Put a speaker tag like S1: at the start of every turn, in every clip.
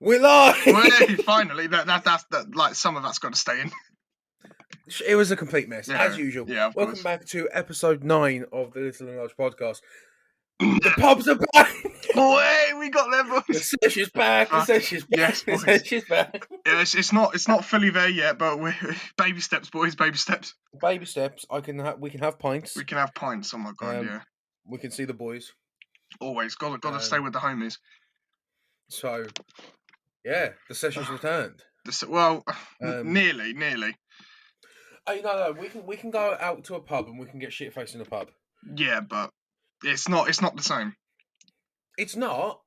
S1: We're live!
S2: Hey, finally, that's like some of that's got to stay in.
S1: It was a complete mess,
S2: Yeah,
S1: as usual.
S2: yeah, of
S1: Welcome
S2: course.
S1: back to episode 9 of the Little and Large podcast. The pubs are back!
S2: Hey, we got there,
S1: The
S2: boys.
S1: sesh is back! The
S2: Fuck.
S1: sesh is back!
S2: Yes,
S1: The
S2: boys.
S1: sesh is back!
S2: Yeah, it's not fully there yet, but we're baby steps, boys. Baby steps.
S1: Baby steps. We can have pints.
S2: We can have pints. Oh my god, yeah.
S1: We can see the boys.
S2: Always gotta stay with the homies.
S1: So, yeah, the sesh has returned.
S2: Nearly.
S1: Hey, no, we can go out to a pub and we can get shit faced in a pub.
S2: Yeah, but it's not the same.
S1: It's not.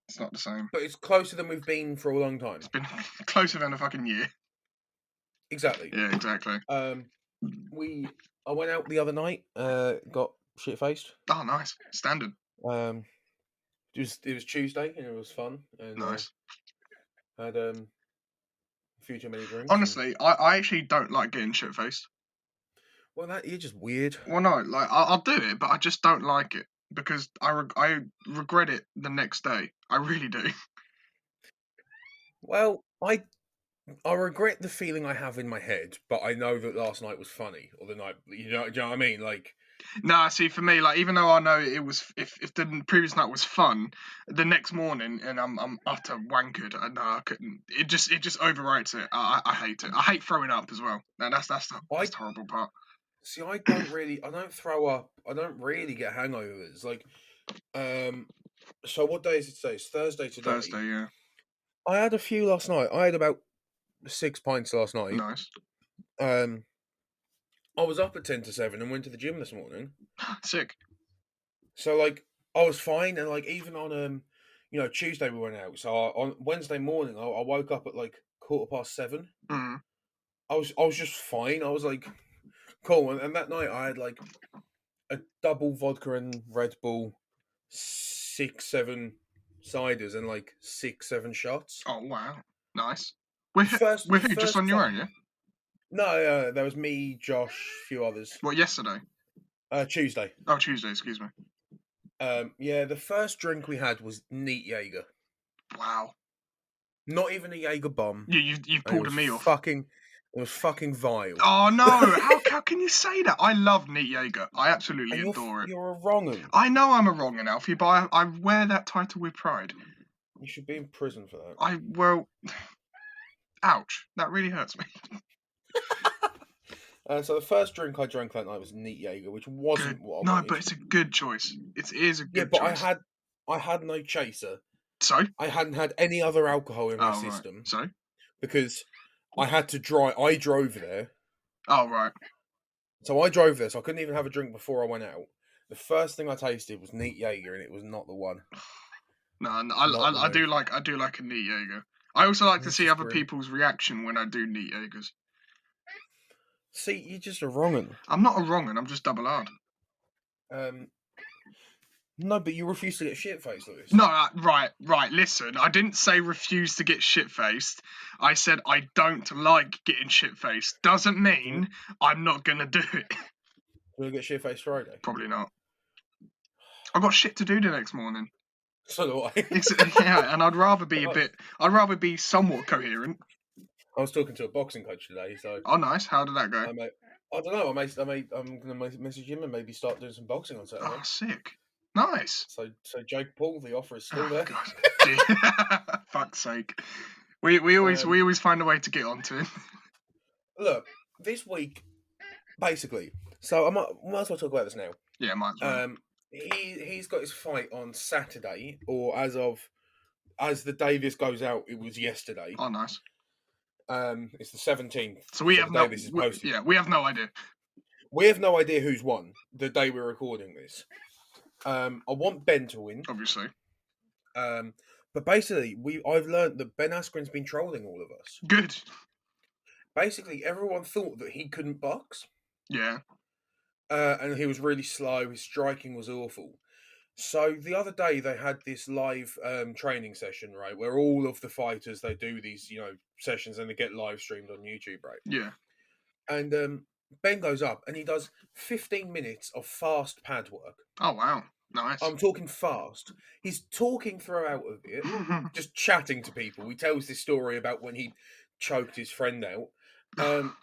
S2: It's not the same.
S1: But it's closer than we've been for a long time.
S2: It's been closer than a fucking year.
S1: Exactly.
S2: Yeah, exactly.
S1: I went out the other night, got shit faced.
S2: Oh, nice. Standard.
S1: It was Tuesday and it was fun. And,
S2: nice.
S1: Had a few too many drinks.
S2: Honestly, I actually don't like getting shit faced.
S1: Well, you're just weird.
S2: Well, no, like I'll do it, but I just don't like it because I regret it the next day. I really do.
S1: Well, I regret the feeling I have in my head, but I know that last night was funny, or the night, do you know what I mean? Like,
S2: nah, see, for me, like even though I know it was, if the previous night was fun, the next morning and I'm utter wankered, and I couldn't. It just overwrites it. I hate it. I hate throwing up as well. Now that's the horrible part.
S1: See, I don't throw up. I don't really get hangovers. Like, so what day is it today? It's Thursday today.
S2: Thursday, yeah.
S1: I had a few last night. I had about 6 pints last night.
S2: Nice.
S1: I was up at 10 to 7 and went to the gym this morning.
S2: Sick.
S1: So, like, I was fine. And, like, even on, Tuesday we went out. So, on Wednesday morning, I woke up at, like, 7:15.
S2: Mm.
S1: I was just fine. I was, like, cool. And that night I had, like, a double vodka and Red Bull, 6-7 ciders, and, like, 6-7 shots.
S2: Oh, wow. Nice. With who? Just on your own, yeah?
S1: No, there was me, Josh, a few others.
S2: What, yesterday?
S1: Tuesday.
S2: Oh, Tuesday, excuse me.
S1: Yeah, the first drink we had was neat Jaeger.
S2: Wow.
S1: Not even a Jaeger bomb.
S2: Yeah, you've pulled a me off.
S1: It was fucking vile.
S2: Oh no! How can you say that? I love neat Jaeger. I absolutely adore it.
S1: You're a wrong'un.
S2: I know I'm a wrong'un, Alfie, but I wear that title with pride.
S1: You should be in prison for that.
S2: Ouch! That really hurts me.
S1: So the first drink I drank that night was neat Jaeger, which wasn't what I wanted.
S2: No, but it's a good choice. It is a good
S1: choice.
S2: Yeah,
S1: but I had no chaser.
S2: So?
S1: I hadn't had any other alcohol in my system.
S2: Right. So?
S1: Because I had to drive. I drove there.
S2: Oh, right.
S1: So I drove there, so I couldn't even have a drink before I went out. The first thing I tasted was neat Jaeger, and it was not the one.
S2: No, I do like a neat Jaeger. I also like to see other people's reaction when I do neat Jaegers.
S1: See, you're just a wrong'un.
S2: I'm not a wrong'un. I'm just double hard.
S1: No, but you refuse to get shit-faced, Lewis.
S2: No, right. Listen, I didn't say refuse to get shit-faced. I said I don't like getting shit-faced. Doesn't mean I'm not gonna do it.
S1: Will you get shit-faced Friday?
S2: Probably not. I've got shit to do the next morning.
S1: So do I.
S2: Yeah, and I'd rather be somewhat coherent.
S1: I was talking to a boxing coach today, so.
S2: Oh, nice. How did that go?
S1: I don't know. I'm gonna message him and maybe start doing some boxing on Saturday.
S2: Oh, sick. Nice.
S1: So Jake Paul, the offer is still there.
S2: God. Fuck's sake. We always find a way to get onto it.
S1: Look, this week, basically. So I might as well talk about this now.
S2: Yeah, might as well.
S1: He's got his fight on Saturday, or as the day this goes out, it was yesterday.
S2: Oh, nice.
S1: It's the 17th.
S2: So we have no idea.
S1: We have no idea who's won the day we're recording this. I want Ben to win,
S2: obviously.
S1: But basically, I've learned that Ben Askren's been trolling all of us.
S2: Good.
S1: Basically, everyone thought that he couldn't box.
S2: Yeah.
S1: And he was really slow. His striking was awful. So the other day they had this live training session, right, where all of the fighters, they do these, sessions and they get live streamed on YouTube, right?
S2: Yeah.
S1: And Ben goes up and he does 15 minutes of fast pad work.
S2: Oh, wow. Nice.
S1: I'm talking fast. He's talking throughout of it, just chatting to people. He tells this story about when he choked his friend out. Um,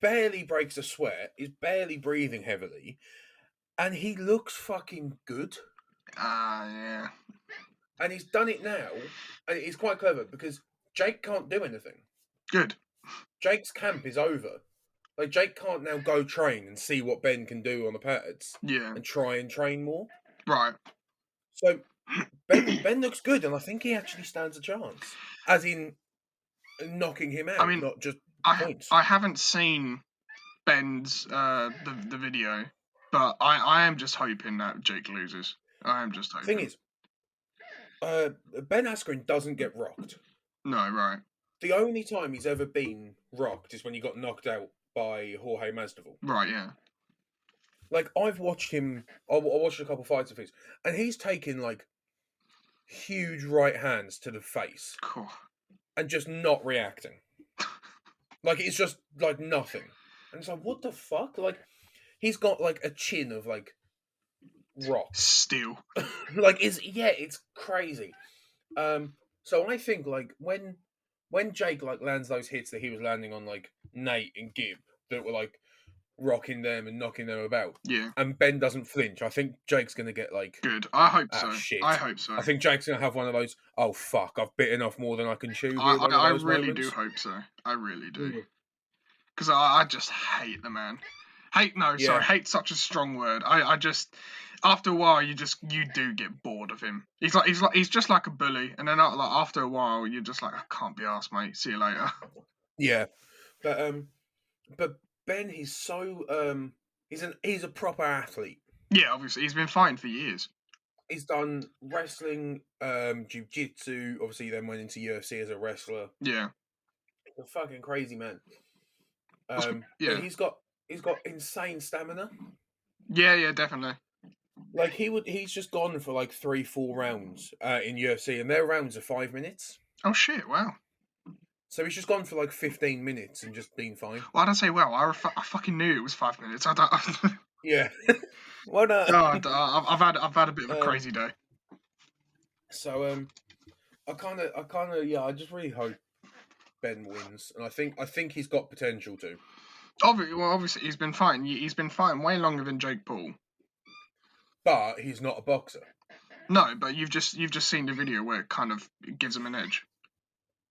S1: Barely breaks a sweat. Is barely breathing heavily, and he looks fucking good.
S2: Yeah.
S1: And he's done it now, and he's quite clever because Jake can't do anything.
S2: Good.
S1: Jake's camp is over. Like Jake can't now go train and see what Ben can do on the pads
S2: Yeah.
S1: and try and train more.
S2: Right.
S1: So Ben looks good, and I think he actually stands a chance, as in knocking him
S2: I
S1: out,
S2: mean,
S1: not just
S2: I
S1: points.
S2: I haven't seen Ben's the video, but I am just hoping that Jake loses. I am just
S1: Thing
S2: hoping.
S1: is, Ben Askren doesn't get rocked.
S2: No, right.
S1: The only time he's ever been rocked is when he got knocked out by Jorge Masvidal.
S2: Right, yeah.
S1: Like I've watched him, I watched a couple fights of his, and he's taken like huge right hands to the face
S2: Cool.
S1: and just not reacting. Like it's just like nothing, and it's like what the fuck? Like he's got like a chin of like rock.
S2: Steel.
S1: Like it's crazy. So I think like when Jake like lands those hits that he was landing on like Nate and Gibb that were like rocking them and knocking them about,
S2: Yeah.
S1: and Ben doesn't flinch, I think Jake's gonna get like
S2: Good. I hope
S1: ah
S2: so.
S1: shit.
S2: I hope so.
S1: I think Jake's gonna have one of those oh fuck I've bitten off more than I can chew
S2: I,
S1: here one of
S2: I, I
S1: those
S2: really do
S1: moments.
S2: hope so. I really do.
S1: Mm.
S2: Because I just hate the man. Hate no, sorry,
S1: Yeah,
S2: hate such a strong word. I just after a while you do get bored of him. He's just like a bully, and then like after a while you're just like I can't be asked, mate. See you later.
S1: yeah, but but Ben he's so he's a proper athlete.
S2: Yeah, obviously he's been fighting for years.
S1: He's done wrestling, jiu-jitsu, obviously then went into UFC as a wrestler.
S2: Yeah,
S1: He's a fucking crazy man. But
S2: yeah,
S1: he's got insane stamina.
S2: yeah, definitely.
S1: Like he's just gone for like 3-4 rounds in UFC, and their rounds are 5 minutes.
S2: Oh shit! Wow.
S1: So he's just gone for like 15 minutes and just been fine.
S2: Why did I say well? I fucking knew it was 5 minutes. I don't.
S1: Yeah. What
S2: No, I've had a bit of a
S1: um
S2: crazy day.
S1: so I kind of yeah, I just really hope Ben wins, and I think he's got potential to.
S2: Obviously he's been fighting. He's been fighting way longer than Jake Paul.
S1: But he's not a boxer.
S2: No, but you've just seen the video where it kind of gives him an edge.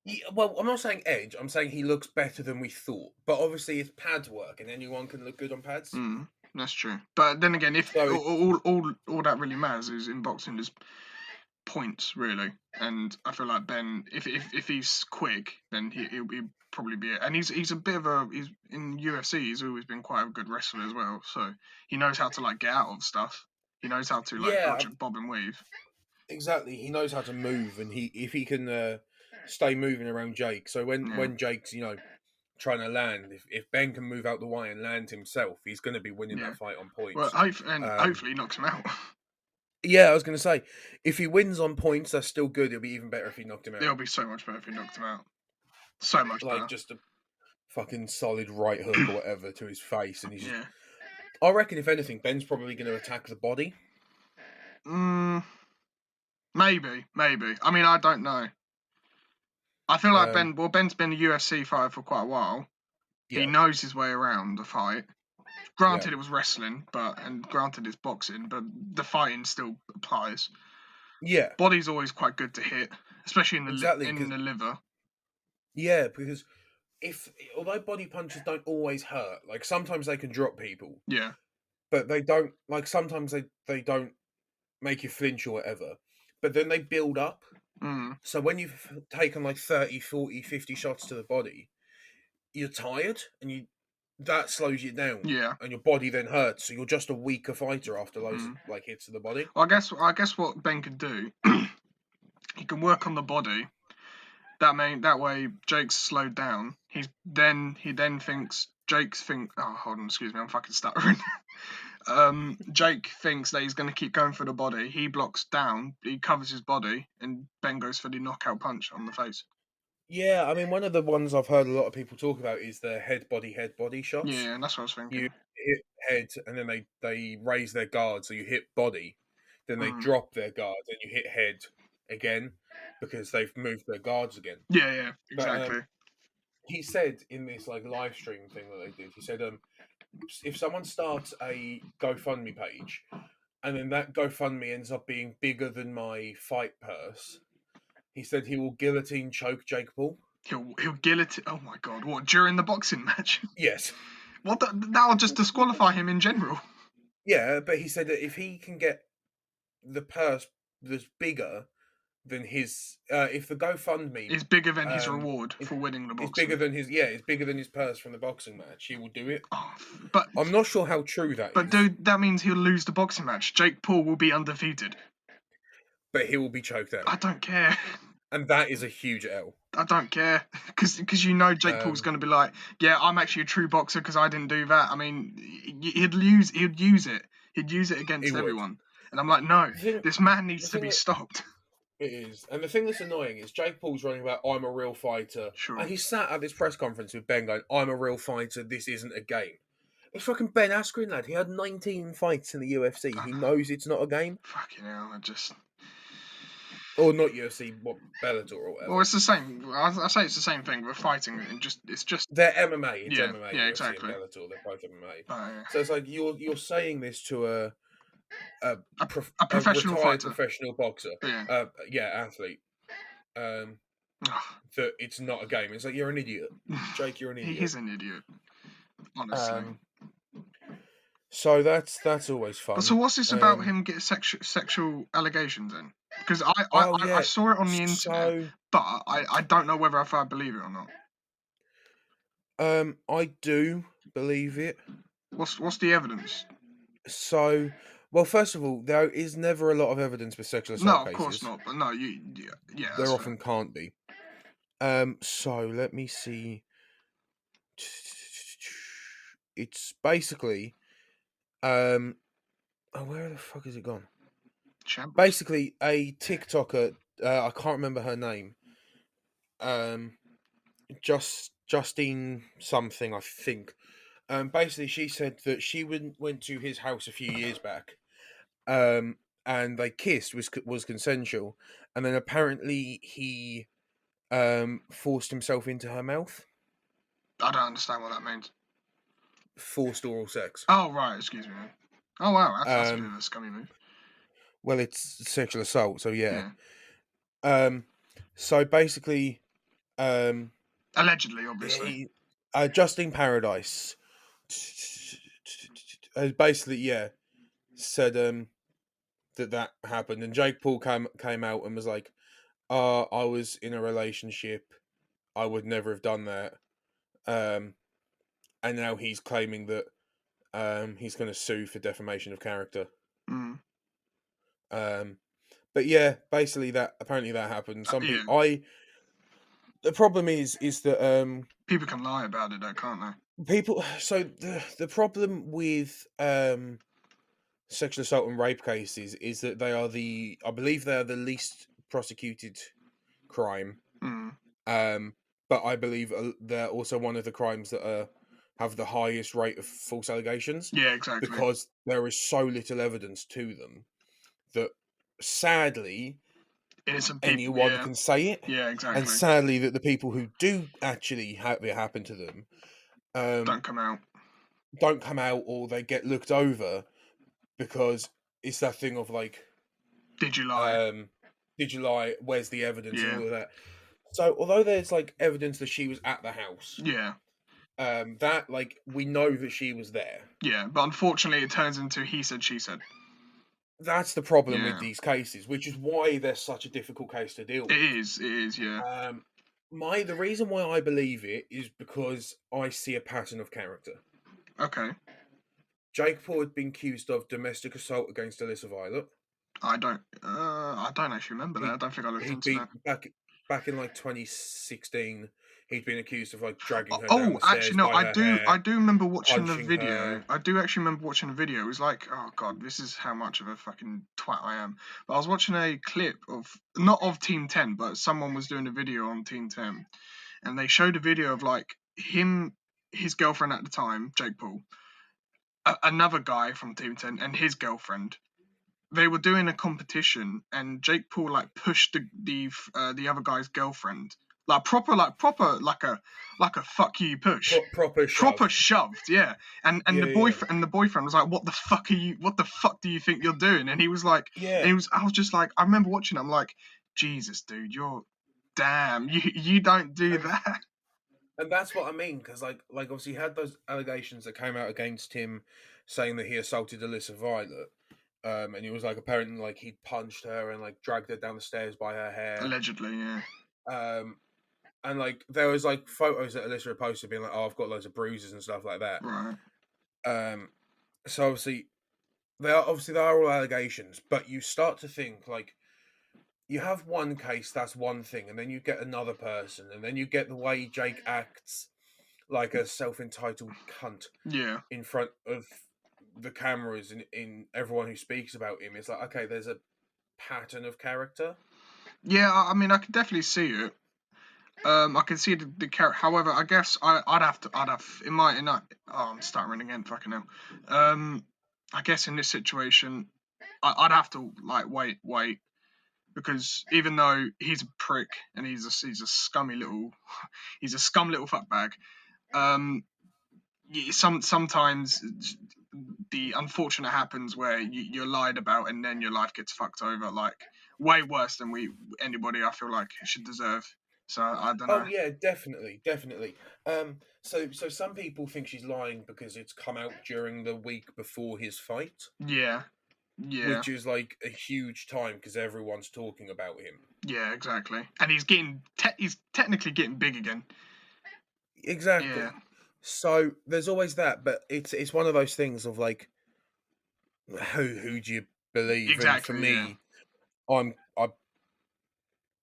S1: Yeah, well, I'm not saying edge. I'm saying he looks better than we thought. But obviously, it's pads work, and anyone can look good on pads.
S2: That's true. But then again, if
S1: So
S2: all that really matters is in boxing is points really, and I feel like Ben, if he's quick, then he'll probably be it. And he's a bit of a he's in UFC. He's always been quite a good wrestler as well, so he knows how to like get out of stuff. He knows how to like
S1: yeah,
S2: dodge and bob and weave.
S1: exactly. He knows how to move, and if he can stay moving around Jake. So
S2: Yeah.
S1: when Jake's trying to land, if Ben can move out the way and land himself, he's going to be winning
S2: Yeah.
S1: that fight on
S2: Well,
S1: points.
S2: hopefully he knocks him out.
S1: Yeah, I was going to say, if he wins on points, that's still good. It'll be even better if he knocked him out.
S2: It'll be so much better if he knocked him out. So much
S1: Like
S2: better.
S1: just a fucking solid right hook or whatever to his face, and he's just.
S2: Yeah.
S1: I reckon if anything, Ben's probably going to attack the body.
S2: Maybe. I mean, I don't know. I feel like Ben's been a UFC fighter for quite a while.
S1: Yeah.
S2: He knows his way around the fight. Granted,
S1: Yeah.
S2: it was wrestling, and granted, it's boxing, but the fighting still applies.
S1: Yeah,
S2: Body's always quite good to hit, especially in the
S1: exactly.
S2: in the liver.
S1: Yeah, because although body punches don't always hurt, like sometimes they can drop people,
S2: Yeah.
S1: but they don't. Like sometimes they don't make you flinch or whatever, but then they build up. So when you've taken like 30, 40, 50 shots to the body, you're tired, and that slows you down.
S2: Yeah.
S1: And your body then hurts, so you're just a weaker fighter after those like hits to the body.
S2: Well, I guess what Ben could do, he can work on the body. That way Jake's slowed down. He then thinks oh, hold on, excuse me, I'm fucking stuttering. Jake thinks that he's going to keep going for the body. He blocks down, he covers his body, and Ben goes for the knockout punch on the face.
S1: Yeah, I mean, one of the ones I've heard a lot of people talk about is the head body shots.
S2: Yeah, and that's what I was thinking.
S1: You hit head, and then they raise their guard, so you hit body, then they drop their guards and you hit head again because they've moved their guards again.
S2: Yeah,
S1: But
S2: exactly.
S1: he said in this like live stream thing that they did, he said, if someone starts a GoFundMe page and then that GoFundMe ends up being bigger than my fight purse, he said he will guillotine choke Jake Paul.
S2: He'll guillotine. Oh my god! What, during the boxing match?
S1: Yes.
S2: What? That'll just disqualify him in general.
S1: Yeah, but he said that if he can get the purse that's bigger than his, if the GoFundMe
S2: It's bigger than his reward
S1: is,
S2: for winning the
S1: is
S2: boxing.
S1: bigger than his, yeah, it's bigger than his purse from the boxing match, he will do it.
S2: Oh, but
S1: I'm not sure how true that
S2: but
S1: is,
S2: dude, that means he'll lose the boxing match. Jake Paul will be undefeated.
S1: but he will be choked out,
S2: I don't care.
S1: and that is a huge L.
S2: I don't care because you know Jake Paul's going to be like, yeah, I'm actually a true boxer because I didn't do that. I mean, he'd use it. He'd use it
S1: He
S2: against
S1: would.
S2: everyone. And I'm like, no, this man needs to be
S1: that
S2: stopped.
S1: it is, and the thing that's annoying is Jake Paul's running about I'm a real fighter,
S2: Sure.
S1: and he sat at this press conference with Ben going, I'm a real fighter. This isn't a game. It's fucking Ben Askren, lad. He had 19 fights in the UFC. He knows it's not a game.
S2: Fucking hell, I just.
S1: Or not UFC, what, Bellator or whatever.
S2: Well, it's the same. I say it's the same thing. We're fighting, and it's just.
S1: They're MMA. It's
S2: Yeah,
S1: MMA.
S2: yeah,
S1: UFC
S2: exactly.
S1: and Bellator. They're both MMA.
S2: Yeah.
S1: So it's like you're saying this to a
S2: professional
S1: retired
S2: fighter.
S1: professional boxer.
S2: Yeah.
S1: Athlete. That it's not a game. It's like you're an idiot, Jake. You're an idiot.
S2: He is an idiot. Honestly.
S1: So that's always fun.
S2: But so what's this about him getting sexual allegations then? Because I saw it on the internet, but I don't know whether if I believe it or not.
S1: I do believe it.
S2: What's the evidence?
S1: So, well, first of all, there is never a lot of evidence with sexual assault cases.
S2: No, of course not. But no, yeah.
S1: There often can't be. So let me see. It's basically, where the fuck is it gone?
S2: Shambles.
S1: Basically, a TikToker. I can't remember her name. Justine something, I think. Basically, she said that she went to his house a few years back, and they kissed, was consensual, and then apparently he forced himself into her mouth.
S2: I don't understand what that means.
S1: Forced oral sex.
S2: Oh right, excuse me. Oh wow, that's a bit of a scummy move.
S1: Well, it's sexual assault, so yeah. So basically,
S2: allegedly, obviously,
S1: Justine Paradise basically, said that happened, and Jake Paul came out and was like, I was in a relationship, I would never have done that, and now he's claiming that he's going to sue for defamation of character. But yeah, basically apparently that happened. Some people, the problem is that
S2: people can lie about it, though, can't they?
S1: People. So the problem with sexual assault and rape cases is that I believe they are the least prosecuted crime. But I believe they're also one of the crimes that have the highest rate of false allegations.
S2: Yeah, exactly.
S1: Because there is so little evidence to them that, sadly, anyone can say it.
S2: Yeah, exactly.
S1: And sadly, that the people who do actually have it happen to them
S2: don't come out,
S1: or they get looked over because it's that thing of like,
S2: did you lie?
S1: Did you lie? Where's the evidence and all of that? So although there's like evidence that she was at the house, that like we know that she was there.
S2: Yeah, but unfortunately, it turns into he said, she said.
S1: That's the problem with these cases, which is why they're such a difficult case to deal with.
S2: It is, yeah.
S1: The reason why I believe it is because I see a pattern of character.
S2: Okay.
S1: Jake Paul had been accused of domestic assault against Alyssa Violet.
S2: I don't actually remember that. I don't think I looked into
S1: that. Back in like 2016, he'd been accused of like dragging her down the stairs.
S2: Oh, actually, no, I do remember watching the video.
S1: Her.
S2: I do actually remember watching the video. It was like, oh god, this is how much of a fucking twat I am. But I was watching a clip not of Team 10, but someone was doing a video on Team 10, and they showed a video of like him, his girlfriend at the time, Jake Paul, another guy from Team 10, and his girlfriend. they were doing a competition, and Jake Paul like pushed the other guy's girlfriend, like proper like a fuck you push.
S1: Proper
S2: Proper
S1: shove.
S2: shoved, yeah, and
S1: Yeah, yeah,
S2: the boyfriend was like, "What the fuck are you? What the fuck do you think you're doing?" And he was like,
S1: yeah.
S2: I was just like, I remember watching. I'm like, Jesus, dude, damn, you don't do
S1: And
S2: that.
S1: and that's what I mean, because like obviously he had those allegations that came out against him, saying that he assaulted Alyssa Violet. And he was like apparently like he'd punched her and like dragged her down the stairs by her hair.
S2: Allegedly, yeah.
S1: Um, and like there was like photos that Alyssa had posted being like, "Oh, I've got loads of bruises and stuff like that."
S2: Right.
S1: Um, so obviously they are all allegations, but you start to think like you have one case that's one thing, and then you get another person, and then you get the way Jake acts like a self-entitled cunt
S2: Yeah.
S1: in front of the cameras and in everyone who speaks about him. It's like, okay, there's a pattern of character.
S2: Yeah, I mean, I could definitely see it. I can see the character. However, I guess I'd have in that. Oh, I'm stuttering again. Fucking hell. I guess in this situation, I'd have to like wait, because even though he's a prick and he's a scummy little, he's a scum little fuckbag. Um, sometimes the unfortunate happens where you're lied about and then your life gets fucked over, like way worse than anybody I feel like should deserve. So I don't
S1: Oh
S2: know.
S1: yeah, definitely, definitely. So some people think she's lying because it's come out during the week before his fight,
S2: Yeah, yeah,
S1: which is like a huge time because everyone's talking about him.
S2: yeah, exactly. And he's technically getting big again. Yeah,
S1: Exactly. So there's always that, but it's one of those things of like who do you believe? And for
S2: exactly. Yeah,
S1: me, I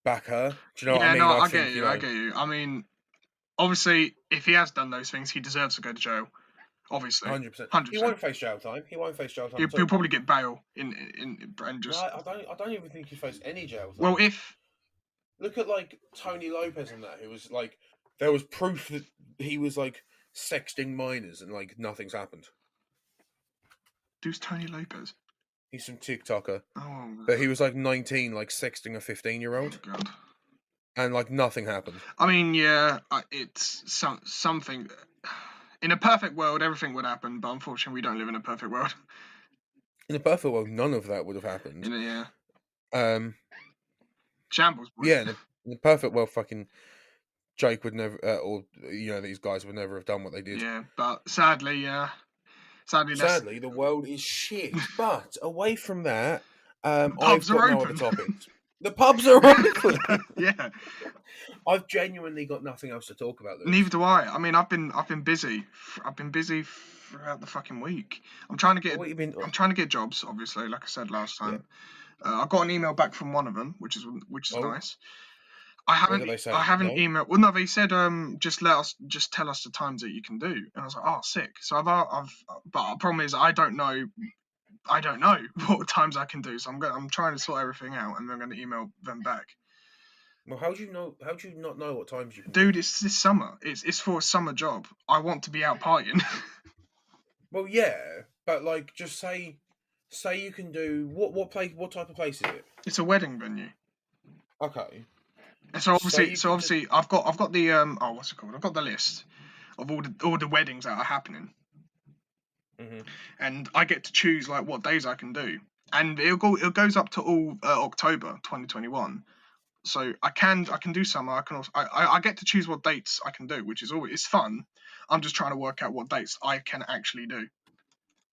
S1: back her. Do you know what I
S2: yeah. No,
S1: mean? I
S2: I get
S1: think
S2: you. I get you. I mean, obviously, if he has done those things, he deserves to go to jail. Obviously,
S1: 100%.
S2: hundred
S1: He
S2: percent.
S1: won't face jail time. He won't face jail time at
S2: He'll
S1: all.
S2: probably get bail in and
S1: No,
S2: just.
S1: I don't even think he faced any jail
S2: Well,
S1: time.
S2: if
S1: Look at like Tony Lopez and that, who was like, there was proof that he was like sexting minors and like nothing's happened.
S2: who's Tony Lopez?
S1: He's some TikToker,
S2: Oh,
S1: but he was like 19, like sexting a 15-year-old,
S2: God.
S1: and like nothing happened.
S2: I mean, yeah, it's something. In a perfect world, everything would happen, but unfortunately, we don't live in a perfect world.
S1: In a perfect world, none of that would have happened.
S2: Yeah,
S1: Um,
S2: shambles, boy.
S1: yeah, in a perfect world, fucking Jake would never, or these guys would never have done what they did.
S2: Yeah, but sadly, that's
S1: Sadly, the world is shit. But away from that,
S2: the
S1: I've
S2: pubs are
S1: got no other
S2: open.
S1: topics. The pubs are open.
S2: Yeah,
S1: I've genuinely got nothing else to talk about,
S2: neither
S1: Lewis.
S2: do I. I mean, I've been busy. I've been busy throughout the fucking week. I'm trying to get
S1: What you been?
S2: I'm trying to get jobs, obviously, like I said last
S1: Yeah.
S2: time. I got an email back from one of them, which is
S1: Oh,
S2: nice.
S1: what did they
S2: I
S1: say?
S2: haven't
S1: No.
S2: emailed. Well, no, they said just tell us the times that you can do, and I was like, oh, sick. So but the problem is I don't know what times I can do. So I'm trying to sort everything out, and I'm going to email them back.
S1: Well, how do you know? How do you not know what times you can do?
S2: Dude, it's this summer. It's for a summer job. I want to be out partying.
S1: Well, yeah, but like, just say you can do what place? What type of place is it?
S2: It's a wedding venue.
S1: Okay.
S2: And
S1: Say you
S2: so
S1: can just.
S2: obviously, I've got the what's it called? I've got the list of all the weddings that are happening,
S1: Mhm.
S2: and I get to choose like what days I can do, and it goes up to all October 2021. So I can do summer. I can also I get to choose what dates I can do, which is always it's fun. I'm just trying to work out what dates I can actually do.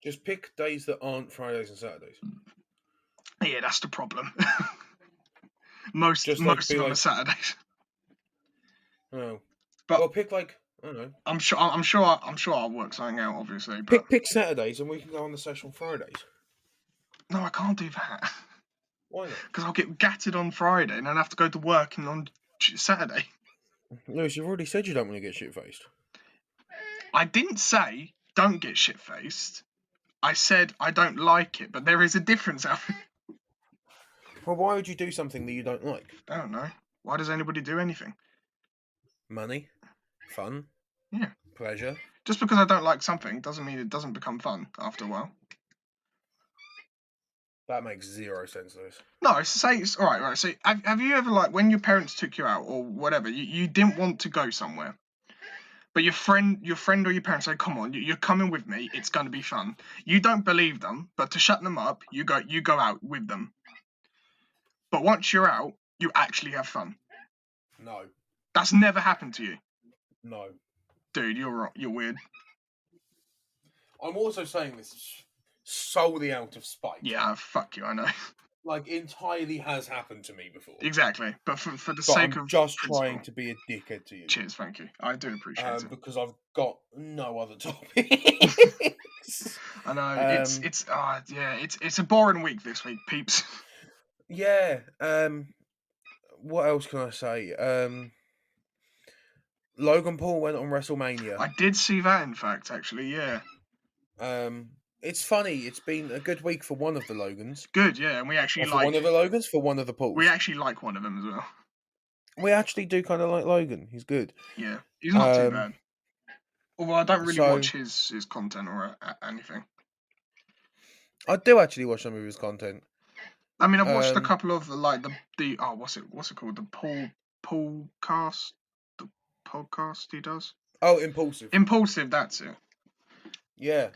S1: Just pick days that aren't Fridays and Saturdays.
S2: Yeah, that's the problem.
S1: Just like
S2: Most of
S1: be
S2: them are
S1: like,
S2: Saturdays,
S1: oh,
S2: but
S1: well, pick like I don't know.
S2: I'm sure I'll work something out, obviously. But
S1: Pick Saturdays, and we can go on the session on Fridays.
S2: no, I can't do that
S1: Why not?
S2: because I'll get gatted on Friday and then have to go to work on Saturday.
S1: Lewis, you've already said you don't want to get shit faced.
S2: I didn't say don't get shit faced. I said I don't like it, but there is a difference.
S1: Well, why would you do something that you don't like?
S2: I don't know. Why does anybody do anything?
S1: Money, fun,
S2: Yeah.
S1: pleasure.
S2: Just because I don't like something doesn't mean it doesn't become fun after a while.
S1: That makes zero sense, Lewis.
S2: No, say it's all right. Right. So have you ever like when your parents took you out or whatever, you didn't want to go somewhere, but your friend or your parents say, "Come on, you're coming with me. It's going to be fun." You don't believe them, but to shut them up, you go out with them. But once you're out, you actually have fun.
S1: No.
S2: That's never happened to you,
S1: No.
S2: dude. You're weird.
S1: I'm also saying this solely out of spite.
S2: Yeah, fuck you. I know.
S1: Like, entirely has happened to me before.
S2: Exactly. But for the
S1: But
S2: sake
S1: I'm
S2: of
S1: just
S2: principle.
S1: trying to be a dickhead to you.
S2: Cheers, thank you. I do appreciate it.
S1: Because I've got no other topics.
S2: I know it's a boring week this week, peeps.
S1: Yeah. What else can I say? Logan Paul went on WrestleMania.
S2: I did see that, in fact, actually. Yeah.
S1: It's funny. It's been a good week for one of the Logans.
S2: Good, yeah, and we actually
S1: For one of the Logans, for one of the Pauls.
S2: we actually like one of them as well.
S1: We actually do kind of like Logan. He's good.
S2: Yeah, he's not too bad. Although I don't really
S1: so-
S2: watch his content or anything.
S1: I do actually watch some of his content.
S2: I mean, I've watched a couple of like the what's it called, the Paulcast, the podcast he does.
S1: Oh, Impulsive.
S2: Impulsive, that's it.
S1: Yeah,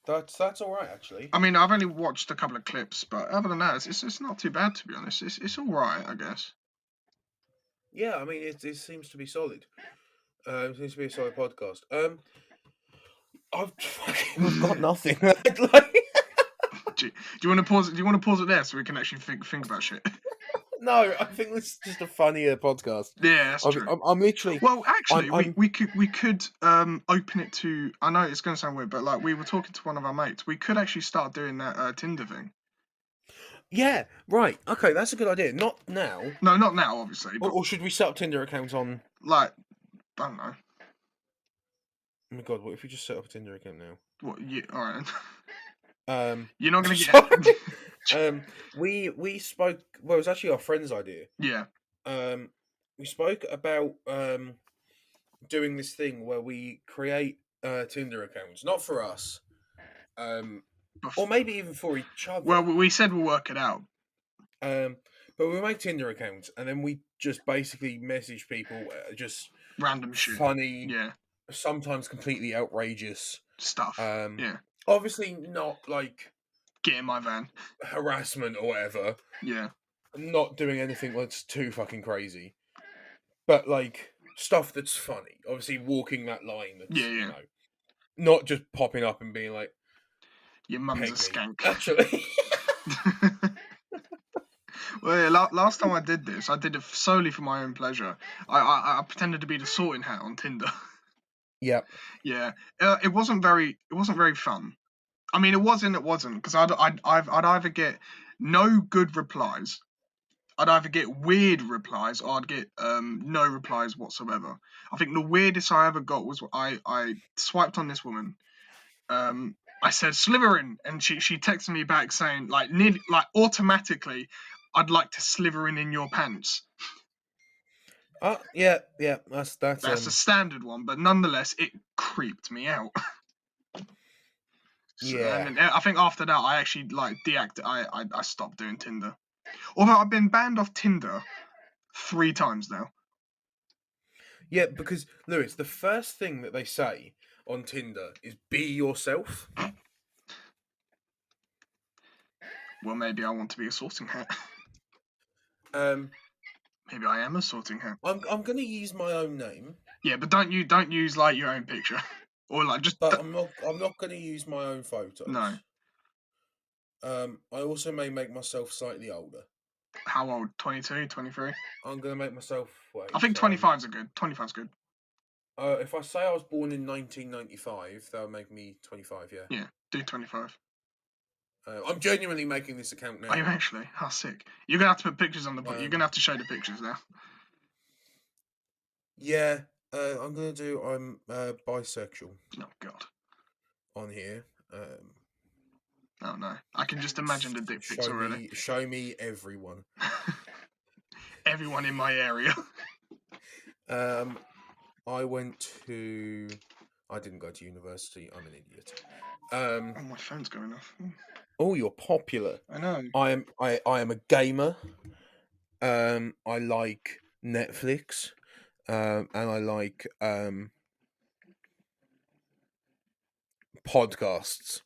S1: that's all right actually.
S2: I mean, I've only watched a couple of clips, but other than that, it's not too bad, to be honest. It's all right, I guess.
S1: Yeah, I mean it seems to be solid. It seems to be a solid podcast. I've got nothing.
S2: Do you want to pause? Do you want to pause it there so we can actually think about shit?
S1: No, I think this is just a funnier podcast.
S2: Yeah, that's true.
S1: I'm literally.
S2: Well, actually,
S1: I'm-
S2: we could open it to. I know it's going to sound weird, but like we were talking to one of our mates, we could actually start doing that Tinder thing.
S1: Yeah, right. Okay, that's a good idea. Not now.
S2: No, not now, obviously. But
S1: Or should we set up Tinder accounts on?
S2: like, I don't know.
S1: Oh my god, what if we just set up a Tinder account now?
S2: What? Yeah, all right.
S1: You're
S2: not going to get.
S1: We spoke. Well, it was actually our friend's idea.
S2: Yeah.
S1: We spoke about doing this thing where we create Tinder accounts, not for us, or maybe even for each other.
S2: Well, we said we'll work it out.
S1: But we make Tinder accounts and then we just basically message people, just
S2: random shit,
S1: funny,
S2: yeah,
S1: sometimes completely outrageous
S2: stuff. Yeah,
S1: obviously not like
S2: get in my van,
S1: harassment or whatever.
S2: Yeah,
S1: not doing anything that's too fucking crazy, but like stuff that's funny. Obviously, walking that line. That's,
S2: yeah.
S1: You know, not just popping up and being like,
S2: "Your mum's a skank."
S1: Actually.
S2: Well, yeah, last time I did this, I did it solely for my own pleasure. I pretended to be the sorting hat on Tinder.
S1: Yep.
S2: Yeah, it wasn't very fun. I mean, it wasn't because I'd either get no good replies, I'd either get weird replies, or I'd get no replies whatsoever. I think the weirdest I ever got was I swiped on this woman. I said Slytherin, and she texted me back saying nearly automatically, I'd like to Slytherin in your pants.
S1: Yeah. That's
S2: a standard one, but nonetheless, it creeped me out.
S1: Yeah.
S2: And I think after that, I actually I stopped doing Tinder. Although I've been banned off Tinder 3 times now.
S1: Yeah, because Lewis, the first thing that they say on Tinder is be yourself.
S2: Well, maybe I want to be a sorting hat. Maybe I am a sorting hat.
S1: I'm gonna use my own name.
S2: Yeah, but don't use like your own picture, or like just.
S1: But I'm not gonna use my own photos.
S2: No.
S1: I also may make myself slightly older.
S2: How old? 22, 23?
S1: I'm gonna make myself.
S2: I think 25's a good. 25's good.
S1: If I say I was born in 1995, that'll make me 25. Yeah.
S2: Yeah, do 25.
S1: I'm genuinely making this account now.
S2: Are you actually? How sick! You're gonna have to put pictures on the book. You're gonna have to show the pictures now.
S1: Yeah, I'm gonna do. I'm bisexual.
S2: Oh God.
S1: On here.
S2: Oh no! I can just imagine the dick pics already.
S1: Show me everyone.
S2: Everyone in my area.
S1: I didn't go to university. I'm an idiot.
S2: Oh, my phone's going off.
S1: Oh, you're popular.
S2: I know.
S1: I am a gamer. I like Netflix. And I like podcasts.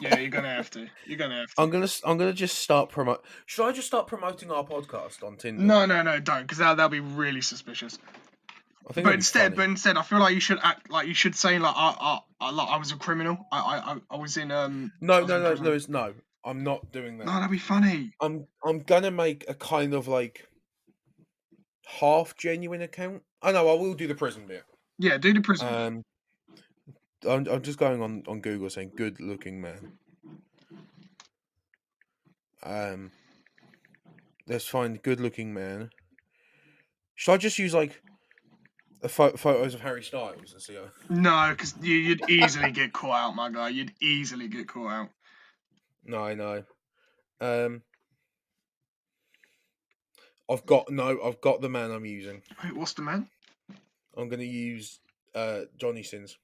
S2: Yeah, you're gonna have to. You're gonna have to.
S1: I'm gonna just start promote. Should I just start promoting our podcast on Tinder?
S2: No, don't, because that'll be really suspicious.
S1: I think that'd be funny.
S2: I feel like you should act like you should say like I was a criminal. I was in I was in prison.
S1: No. I'm not doing
S2: No,
S1: that.
S2: that'd be funny.
S1: I'm gonna make a kind of like half genuine account. I know I will do the prison bit.
S2: Yeah, do the prison bit.
S1: I'm just going on Google saying good looking man. Let's find good looking man. Should I just use like photos of Harry Styles and see how?
S2: No, because you'd easily get caught out, my guy. You'd easily get caught out.
S1: No, I know. I've got the man I'm using.
S2: Wait, what's the man?
S1: I'm gonna use Johnny Sins.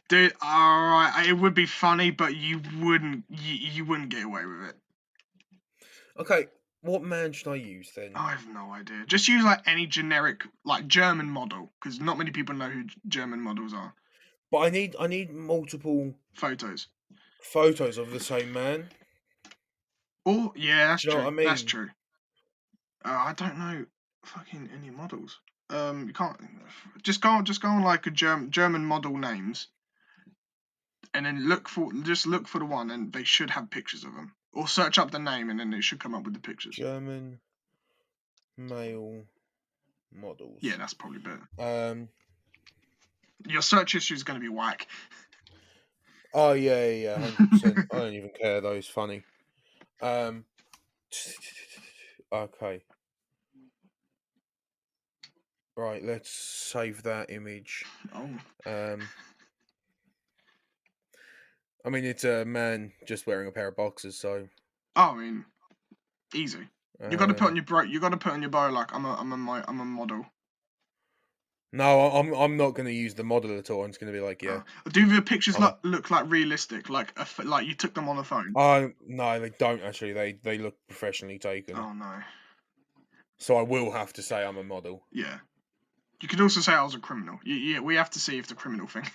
S2: Dude, alright, it would be funny, but you wouldn't get away with it.
S1: Okay, what man should I use then?
S2: I have no idea. Just use like any generic like German model, because not many people know who German models are.
S1: But I need multiple
S2: Photos.
S1: photos of the same man.
S2: Oh yeah, that's
S1: Do you know
S2: true.
S1: what I mean?
S2: That's true. I don't know fucking any models. You can't just go on like a German model names, and then look for the one, and they should have pictures of them. Or search up the name, and then it should come up with the pictures.
S1: German male models.
S2: Yeah, that's probably better. Your search history is going to be whack.
S1: Oh yeah, 100%. I don't even care though. It's funny. Okay. Right, let's save that image.
S2: Oh.
S1: I mean, it's a man just wearing a pair of boxers, so.
S2: Oh, I mean, easy. You got to put on your bro. You got to put on your bio like I'm a model.
S1: No, I'm not going to use the model at all. I'm just going to be like, yeah.
S2: Do the pictures look like realistic, like you took them on a phone?
S1: Oh no, they don't actually. They look professionally taken.
S2: Oh no.
S1: So I will have to say I'm a model.
S2: Yeah. You could also say I was a criminal. Yeah, we have to see if the criminal thing.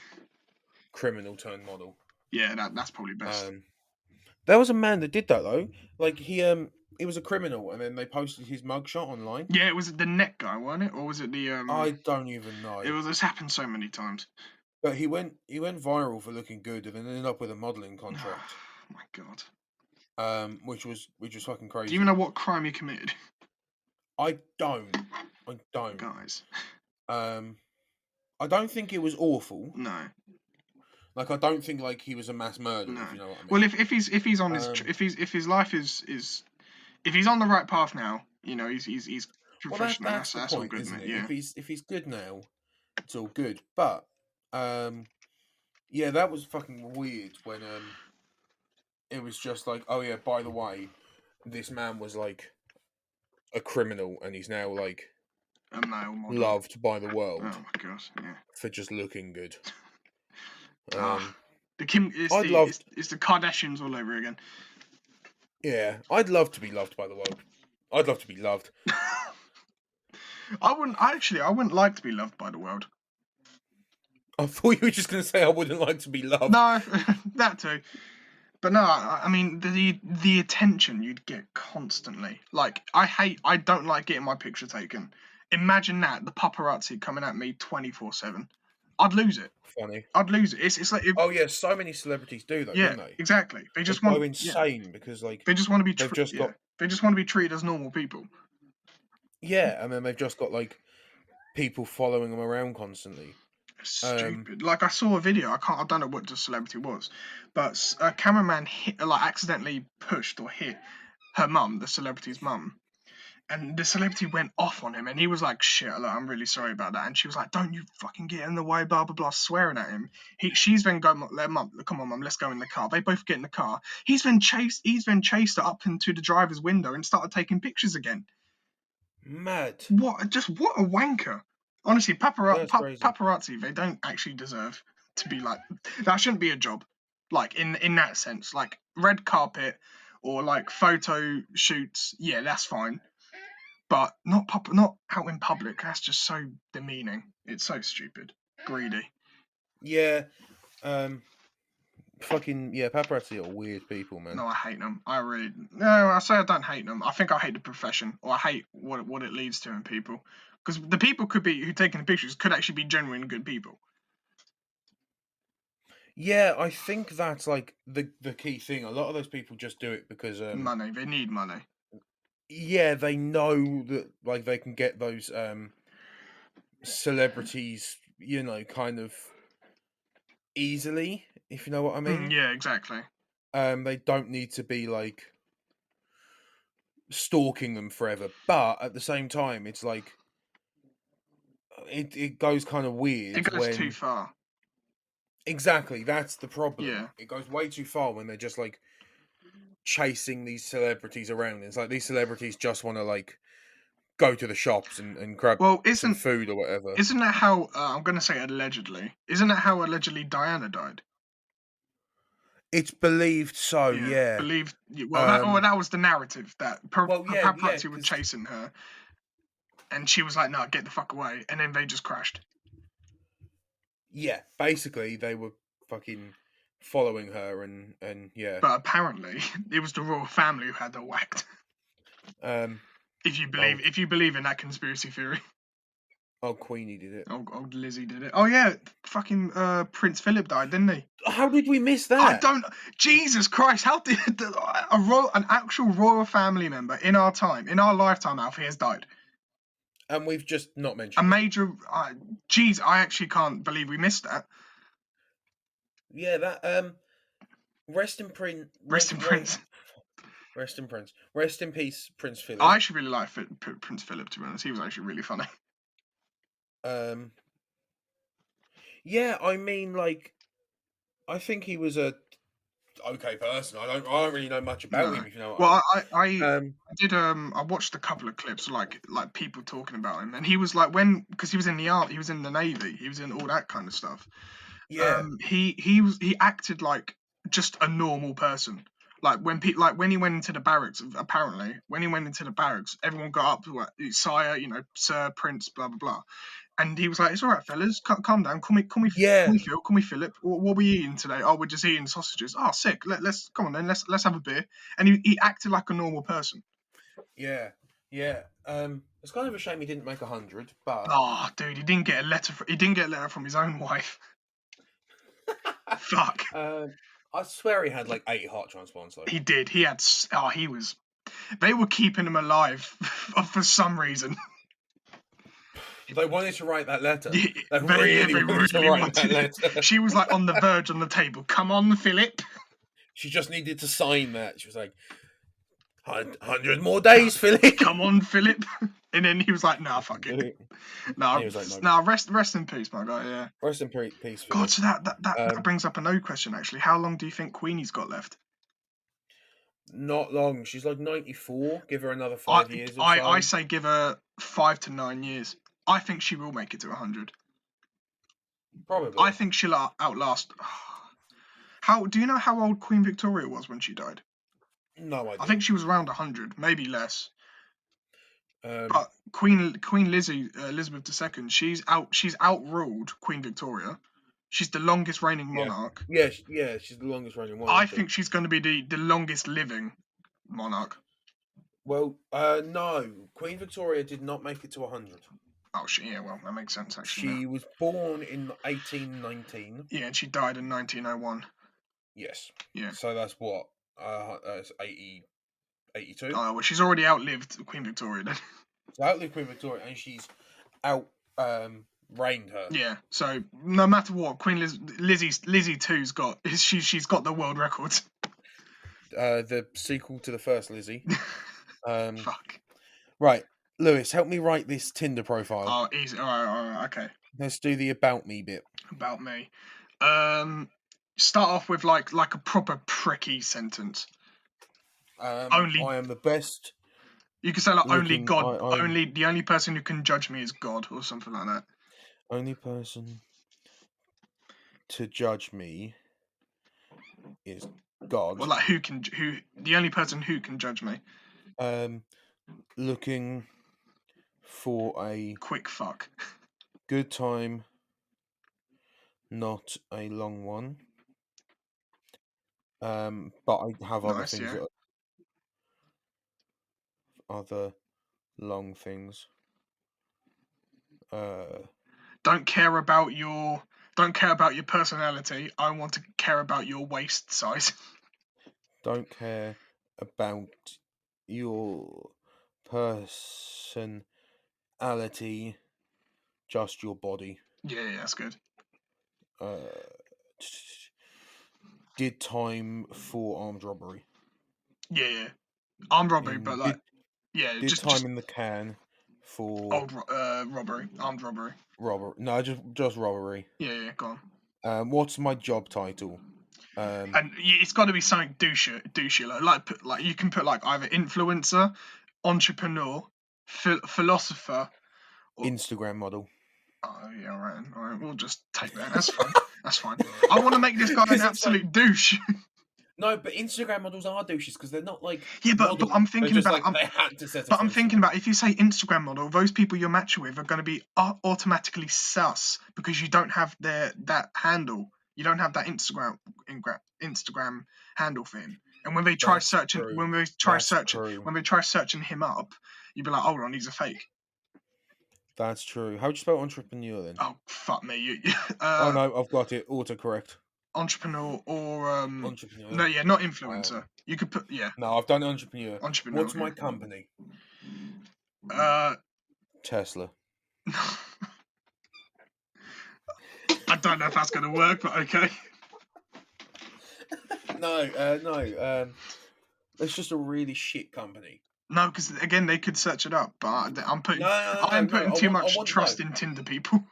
S1: Criminal turned model.
S2: Yeah, that's probably best.
S1: There was a man that did that though. Like he was a criminal, and then they posted his mugshot online.
S2: Yeah, it was the net guy, wasn't it, or was it the?
S1: I don't even know.
S2: This happened so many times.
S1: But he went viral for looking good, and then ended up with a modelling contract.
S2: Oh my god.
S1: Which was fucking crazy.
S2: Do you even know what crime he committed?
S1: I don't.
S2: Guys.
S1: I don't think it was awful.
S2: No.
S1: Like I don't think like he was a mass murderer.
S2: No.
S1: If you know what I mean.
S2: Well, if he's on his if his life is if he's on the right path now, you know he's professional.
S1: Well, that's the point,
S2: all good,
S1: isn't it?
S2: Yeah.
S1: If he's good now, it's all good. But yeah, that was fucking weird when it was just like, oh yeah, by the way, this man was like a criminal, and he's now like
S2: a male model.
S1: Loved by the world.
S2: Oh my gosh, yeah.
S1: For just looking good.
S2: The Kim it's the Kardashians all over again.
S1: Yeah, I'd love to be loved by the world. I'd love to be loved.
S2: I wouldn't like to be loved by the world.
S1: I thought you were just going to say I wouldn't like to be loved.
S2: No, that too. But no, I mean the attention you'd get constantly. Like I don't like getting my picture taken. Imagine that, the paparazzi coming at me 24/7. I'd lose it.
S1: Funny.
S2: I'd lose it. It's like
S1: oh yeah, so many celebrities do that, don't they?
S2: Exactly. They just
S1: go insane because like
S2: they just want to be they just want to be treated as normal people.
S1: Yeah, and then they've just got like people following them around constantly.
S2: Stupid. Like I saw a video. I don't know what the celebrity was, but a cameraman accidentally pushed or hit her mum, the celebrity's mum, and the celebrity went off on him, and he was like, "Shit, look, I'm really sorry about that." And she was like, "Don't you fucking get in the way," blah blah blah, swearing at him. She's then going, "Mum, come on, mum, let's go in the car." They both get in the car. He's then chased her up into the driver's window and started taking pictures again.
S1: Mad.
S2: What a wanker. Honestly, paparazzi, they don't actually deserve to be like that. Shouldn't be a job. Like in that sense, like red carpet or like photo shoots. Yeah, that's fine. But not out in public. That's just so demeaning. It's so stupid, greedy.
S1: Yeah. Fucking yeah, paparazzi are weird people, man.
S2: No, I hate them. I say I don't hate them. I think I hate the profession, or I hate what it leads to in people. Because the people who taking the pictures could actually be genuine good people.
S1: Yeah, I think that's like the key thing. A lot of those people just do it because
S2: Money. They need money.
S1: yeah, they know that like they can get those celebrities, you know, kind of easily, if you know what I mean.
S2: Yeah, exactly.
S1: They don't need to be like stalking them forever, but at the same time, it's like it goes kind of
S2: It
S1: weird
S2: goes too
S1: when
S2: far.
S1: exactly that's the problem.
S2: Yeah.
S1: It goes way too far when they're just like chasing these celebrities around. It's like these celebrities just want to like go to the shops and grab
S2: Well,
S1: some food or whatever.
S2: isn't that how I'm gonna say allegedly? Isn't that how allegedly Diana died?
S1: It's believed so,
S2: Yeah,
S1: yeah.
S2: believed.
S1: Um,
S2: That was the narrative that
S1: well, yeah,
S2: paparazzi were
S1: because
S2: chasing her, and she was like, "No, get the fuck away," and then they just crashed.
S1: yeah, basically they were fucking following her and yeah.
S2: But apparently, it was the royal family who had her whacked.
S1: Um,
S2: If you believe in that conspiracy theory.
S1: oh, Queenie did it.
S2: Old Lizzie did it. Oh yeah, fucking Prince Philip died, didn't he?
S1: How did we miss
S2: I
S1: that?
S2: don't. Jesus Christ! How did an actual royal family member in our time, in our lifetime, Alfie has died?
S1: And we've just not
S2: A
S1: mentioned it.
S2: major. Jeez, I actually can't believe we missed that.
S1: Yeah, that rest in Prince.
S2: Rest in Prince.
S1: Rest in Prince. Rest in peace, Prince
S2: I
S1: Philip.
S2: actually really like Prince Philip, to be honest. He was actually really funny.
S1: Um, yeah, I mean, like, I think he was a okay person. I don't really know much about
S2: No.
S1: him, if you know what I
S2: Well,
S1: mean.
S2: I did I watched a couple of clips like people talking about him, and he was like because he was in the army, he was in the navy, he was in all that kind of stuff.
S1: Yeah,
S2: He acted like just a normal person. Like when he went into the barracks, apparently when he went into the barracks, everyone got up to like, sire, sir, prince, blah blah blah, and he was like, "It's all right, fellas, calm down, call
S1: yeah,
S2: me Phil, call me Philip. What are we eating today? Oh, we're just eating sausages. Oh, sick. Let's come on then, let's have a beer." And he acted like a normal person.
S1: yeah, yeah. It's kind of a shame he didn't make 100, but
S2: Oh, dude, he didn't get a letter. He didn't get a letter from his own wife. Fuck.
S1: I swear he had like 8 heart transplants though.
S2: He did. He had. Oh, he was. They were keeping him alive for some reason.
S1: They wanted to write that letter.
S2: Yeah,
S1: They really
S2: they
S1: wanted to
S2: really
S1: write that
S2: wanted it.
S1: letter.
S2: She was like on the verge on the table. Come on, Philip.
S1: She just needed to sign that. She was like, 100 more days, Philip.
S2: Come on, Philip. And then he was like, "Nah, fuck it.
S1: And
S2: Nah,
S1: he was like, no.
S2: nah, rest in peace, my guy." Yeah.
S1: Rest in peace,
S2: God,
S1: Philip.
S2: so that brings up another question actually. How long do you think Queenie's got left?
S1: Not long. She's like 94. Give her another
S2: I
S1: 5 years or
S2: I,
S1: so.
S2: I say give her 5 to 9 years. I think she will make it to 100. I
S1: Probably.
S2: think she'll outlast. How do you know how old Queen Victoria was when she died?
S1: No
S2: I
S1: idea.
S2: think she was around 100, maybe less.
S1: Um,
S2: But Queen Lizzie Elizabeth II, she's outruled Queen Victoria. She's the longest reigning
S1: yeah.
S2: monarch.
S1: Yeah, she's the longest running one,
S2: I
S1: isn't she?
S2: think she's going to be the longest living monarch.
S1: Well, no. Queen Victoria did not make it to 100.
S2: Oh shit, yeah, well that makes sense actually now.
S1: She was born in 1819.
S2: Yeah, and she died in 1901.
S1: Yes.
S2: Yeah.
S1: So that's what? That's 80, 82?
S2: Oh well, she's already outlived Queen Victoria then.
S1: So outlived Queen Victoria, and she's out reigned her.
S2: Yeah. So no matter what, Lizzie two's got she's got the world records.
S1: The sequel to the first Lizzie.
S2: Fuck.
S1: Right, Lewis, help me write this Tinder profile.
S2: Oh, easy. All right. Okay.
S1: Let's do the about me bit.
S2: About me. Start off with like a proper pricky sentence. Only
S1: I am the best
S2: you can say like only
S1: looking.
S2: God.
S1: I'm
S2: Only the only person who can judge me is God or something like that.
S1: only person to judge me is God.
S2: Or like who the only person who can judge me?
S1: Looking for a
S2: Quick fuck.
S1: good time, not a long one. But I have other
S2: Nice,
S1: things
S2: yeah.
S1: that are other long things.
S2: Don't care about your personality. I want to care about your waist size.
S1: Don't care about your personality, just your body.
S2: Yeah, that's good.
S1: Did time for armed robbery.
S2: Yeah. Armed robbery, but
S1: In
S2: like, yeah,
S1: did
S2: just
S1: time in the can for
S2: robbery, armed robbery.
S1: robbery. No, just robbery.
S2: Yeah, go on.
S1: What's my job title?
S2: And it's got to be something douchey. Like you can put like either influencer, entrepreneur, philosopher, or
S1: Instagram model.
S2: oh yeah, all right, we'll just take that. That's fine. That's fine. I want to make this guy an
S1: Because it's like
S2: absolute douche.
S1: no, but Instagram models are douches because they're not like
S2: Yeah, but
S1: modeling.
S2: I'm
S1: They're
S2: thinking
S1: just
S2: about
S1: like they had to settle
S2: but
S1: for
S2: I'm thinking
S1: Instagram.
S2: about if you say Instagram model, those people you're matching with are going to be automatically sus because you don't have that handle. You don't have that Instagram handle thing. And when they try
S1: That's
S2: searching,
S1: true. True.
S2: when they try searching him up, you'd be like, hold on, he's a fake.
S1: That's true. How would you spell entrepreneur then?
S2: Oh fuck me,
S1: Oh no, I've got it. Autocorrect.
S2: entrepreneur or
S1: Entrepreneur.
S2: no, yeah, not influencer. You could put
S1: No, I've done entrepreneur.
S2: entrepreneur.
S1: What's my company?
S2: Uh,
S1: Tesla.
S2: I don't know if that's going to work, but okay.
S1: No. It's just a really shit company.
S2: No, because again, they could search it up, but I'm putting
S1: No.
S2: too
S1: I
S2: much
S1: want
S2: trust in Tinder people.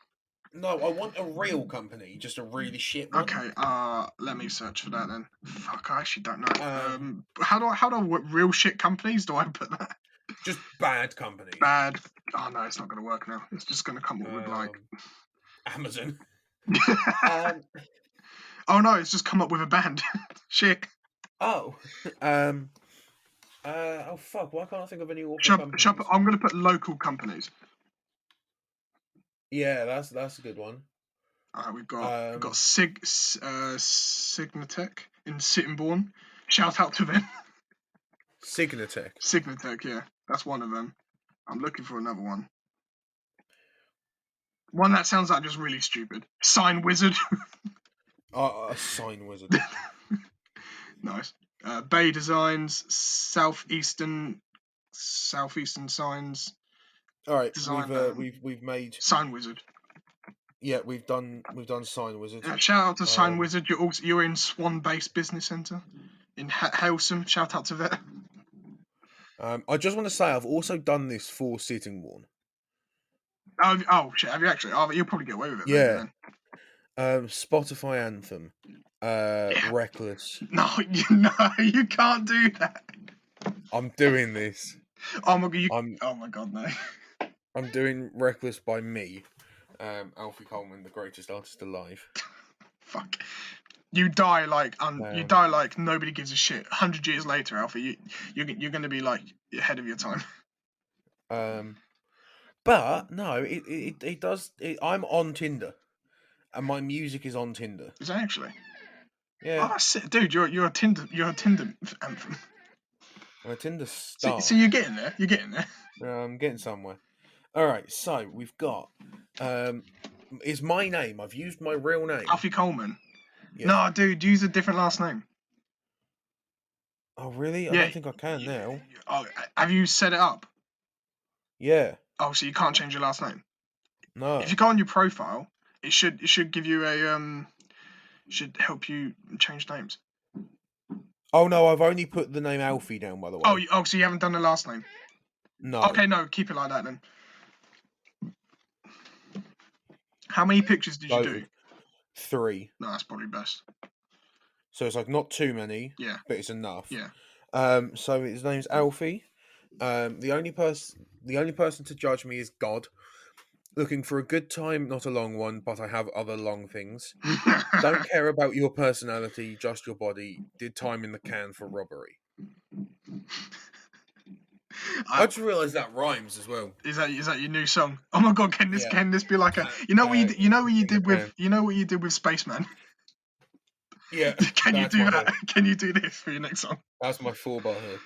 S1: no. I want a real company, just a really shit one.
S2: Okay, let me search for that then. Fuck, I actually don't know.
S1: Um,
S2: How do I real shit companies? Do I put that?
S1: just bad companies.
S2: Bad. Oh no, it's not going to work now. It's just going to come up with like
S1: Amazon.
S2: oh no, it's just come up with a band. Shit.
S1: Oh. Oh fuck! Why can't I think of any awful companies?
S2: I'm going to put local companies.
S1: Yeah, that's a good one.
S2: We've got Signatech in Sittingbourne. Shout out to them.
S1: Signatech.
S2: Signatech, yeah, that's one of them. I'm looking for another one. One that sounds like just really stupid. Sign Wizard.
S1: A sign wizard.
S2: Nice. Bay Designs, Southeastern Signs.
S1: All right,
S2: Design.
S1: we've made
S2: Sign Wizard.
S1: yeah we've done sign wizard.
S2: Shout out to Sign Wizard. You're in Swan Based Business Centre in Helsum. Shout out to that.
S1: I just want to say I've also done this for Sittingbourne.
S2: Oh shit! Have you actually? Oh, you'll probably get away with it.
S1: Yeah.
S2: Maybe,
S1: Spotify Anthem. Reckless.
S2: No, you can't do that.
S1: I'm doing this.
S2: Oh my god! Oh my god, no.
S1: I'm doing Reckless by me. Alfie Coleman, the greatest artist alive.
S2: Fuck. You die like nobody gives a shit. 100 years later, Alfie, you're going to be like ahead of your time.
S1: But no, it does. I'm on Tinder, and my music is on Tinder.
S2: Is that actually?
S1: Yeah.
S2: Oh, that's it. Dude, you're a Tinder anthem.
S1: I'm a Tinder star.
S2: So you're getting there. You're getting there.
S1: I'm getting somewhere. All right, so we've got is my name. I've used my real name.
S2: Alfie Coleman.
S1: Yeah.
S2: No, dude, use a different last name.
S1: Oh really? I
S2: Yeah.
S1: don't think I can now.
S2: Oh, have you set it up?
S1: Yeah.
S2: Oh, so you can't change your last name.
S1: No.
S2: If you go on your profile, it should give you a should help you change names.
S1: Oh no, I've only put the name Alfie down, by the way.
S2: Oh, so you haven't done the last name?
S1: No.
S2: Okay, no, keep it like that then. How many pictures did you do?
S1: 3.
S2: No, that's probably best.
S1: So it's like not too many.
S2: Yeah.
S1: But it's enough.
S2: Yeah.
S1: So his name's Alfie. The only person to judge me is God. Looking for a good time, not a long one, but I have other long things. Don't care about your personality, just your body. Did time in the can for robbery. I just realised that rhymes as well.
S2: Is that your new song? Oh my god, can this
S1: Yeah.
S2: be like a you know what you know what you
S1: In the
S2: did with
S1: can.
S2: Spaceman?
S1: Yeah,
S2: Can you
S1: that's
S2: do
S1: my
S2: that?
S1: hook.
S2: Can you do this for your next song?
S1: That's my 4-bar hook.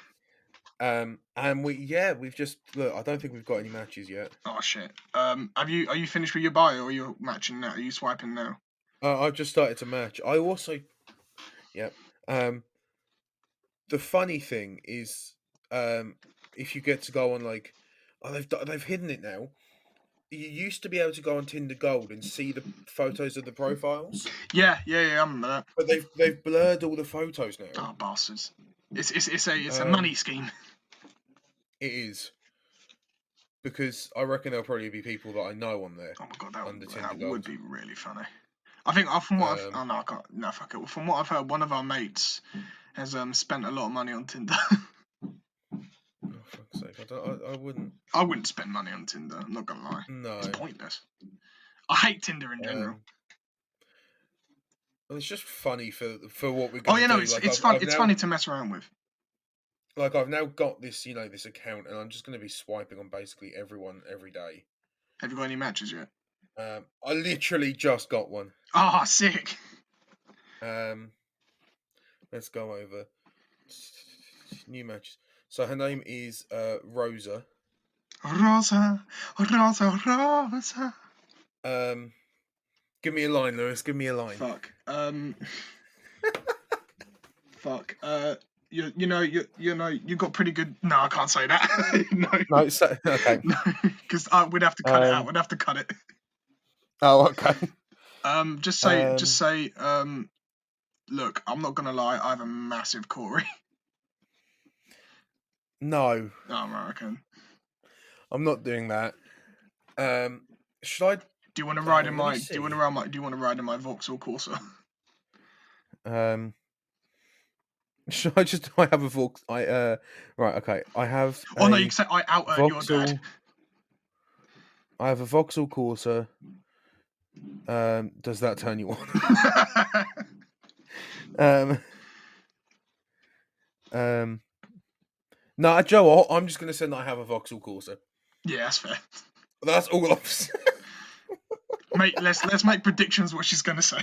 S1: And we've just look. I don't think we've got any matches yet.
S2: Oh shit. Are you finished with your bio or you're matching now? Are you swiping now?
S1: I've just started to match. I also, yeah. The funny thing is, if you get to go on like, they've hidden it now. You used to be able to go on Tinder Gold and see the photos of the profiles,
S2: Yeah, I remember that.
S1: but they've blurred all the photos now.
S2: Oh bastards. It's a
S1: Um,
S2: money scheme.
S1: it is because I reckon there'll probably be people that I know on there
S2: Oh my god,
S1: under Tinder
S2: that would
S1: Gold.
S2: be really funny. I think from what I've oh no I can't no fuck it. From what I've heard, one of our mates has spent a lot of money on Tinder.
S1: Oh fuck's sake! I wouldn't.
S2: I wouldn't spend money on Tinder. I'm not gonna lie. It's
S1: No.
S2: pointless. I hate Tinder in general.
S1: Well, it's just funny for what we're
S2: Oh
S1: gonna
S2: yeah, no,
S1: do.
S2: it's
S1: Like
S2: it's fun.
S1: I've
S2: It's
S1: now
S2: funny to mess around with.
S1: like I've now got this this account, and I'm just gonna be swiping on basically everyone every day.
S2: Have you got any matches yet?
S1: I literally just got one.
S2: Ah, oh, sick.
S1: Let's go over new matches. So her name is Rosa.
S2: Rosa, Rosa, Rosa.
S1: Give me a line, Lewis. Give me a line.
S2: Fuck. Fuck. You got pretty good. No, I can't say that.
S1: No, so, okay.
S2: No, because we'd have to cut it out. We'd have to cut it.
S1: Oh, okay.
S2: Just say. Look, I'm not gonna lie. I have a massive Corey.
S1: No.
S2: Oh, American.
S1: I'm not doing that. Should I?
S2: Do you want to ride in
S1: let me
S2: my? Do
S1: see.
S2: you want to ride in my Vauxhall Corsa?
S1: Should I just? I have a Vaux. Right. Okay. I have.
S2: Oh no, you can say I out earned your
S1: Vauxhall.
S2: dad.
S1: I have a Vauxhall Corsa. Does that turn you on? No, Joe. I'm just gonna say that I have a Vauxhall Corsa.
S2: Yeah, that's fair.
S1: That's all I'm saying.
S2: Mate, let's make predictions. What she's gonna say.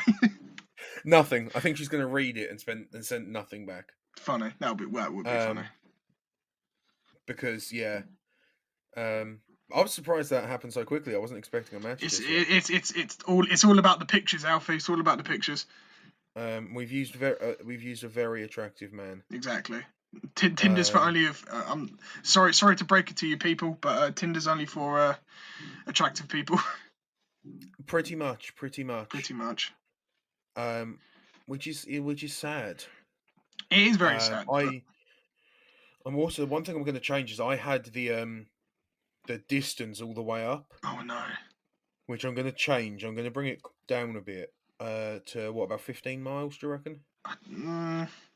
S1: Nothing. I think she's gonna read it and send nothing back.
S2: Funny. That would be funny.
S1: Because yeah, I was surprised that happened so quickly. I wasn't expecting a match.
S2: It's all about the pictures, Alfie. It's all about the pictures.
S1: We've used a very attractive man.
S2: Exactly. Tinder's for only if I'm sorry to break it to you people, but Tinder's only for attractive people.
S1: Pretty much.
S2: Pretty much.
S1: Which is sad.
S2: It is very sad.
S1: I'm also one thing I'm going to change is I had the distance all the way up.
S2: Oh no.
S1: Which I'm going to change. I'm going to bring it down a bit. To what, about 15 miles? Do you reckon?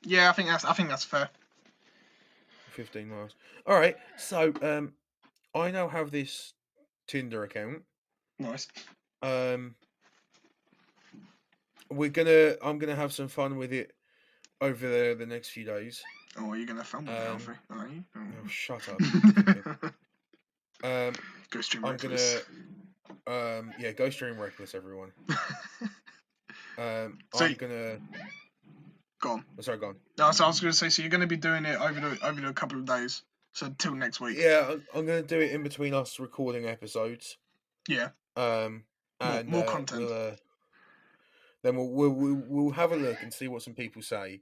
S2: Yeah, I think that's fair.
S1: 15 miles. All right. So I now have this Tinder account.
S2: Nice.
S1: I'm gonna have some fun with it over the next few days.
S2: Oh, are you gonna film with Alfie? Are you?
S1: Oh, shut up.
S2: Go stream
S1: I'm
S2: reckless.
S1: gonna go stream reckless, everyone. I'm gonna
S2: go on.
S1: Sorry, go on.
S2: No, so I was gonna say, so you're gonna be doing it over a couple of days. So till next week.
S1: Yeah, I'm gonna do it in between us recording episodes.
S2: Yeah.
S1: And
S2: more content.
S1: Then we'll have a look and see what some people say.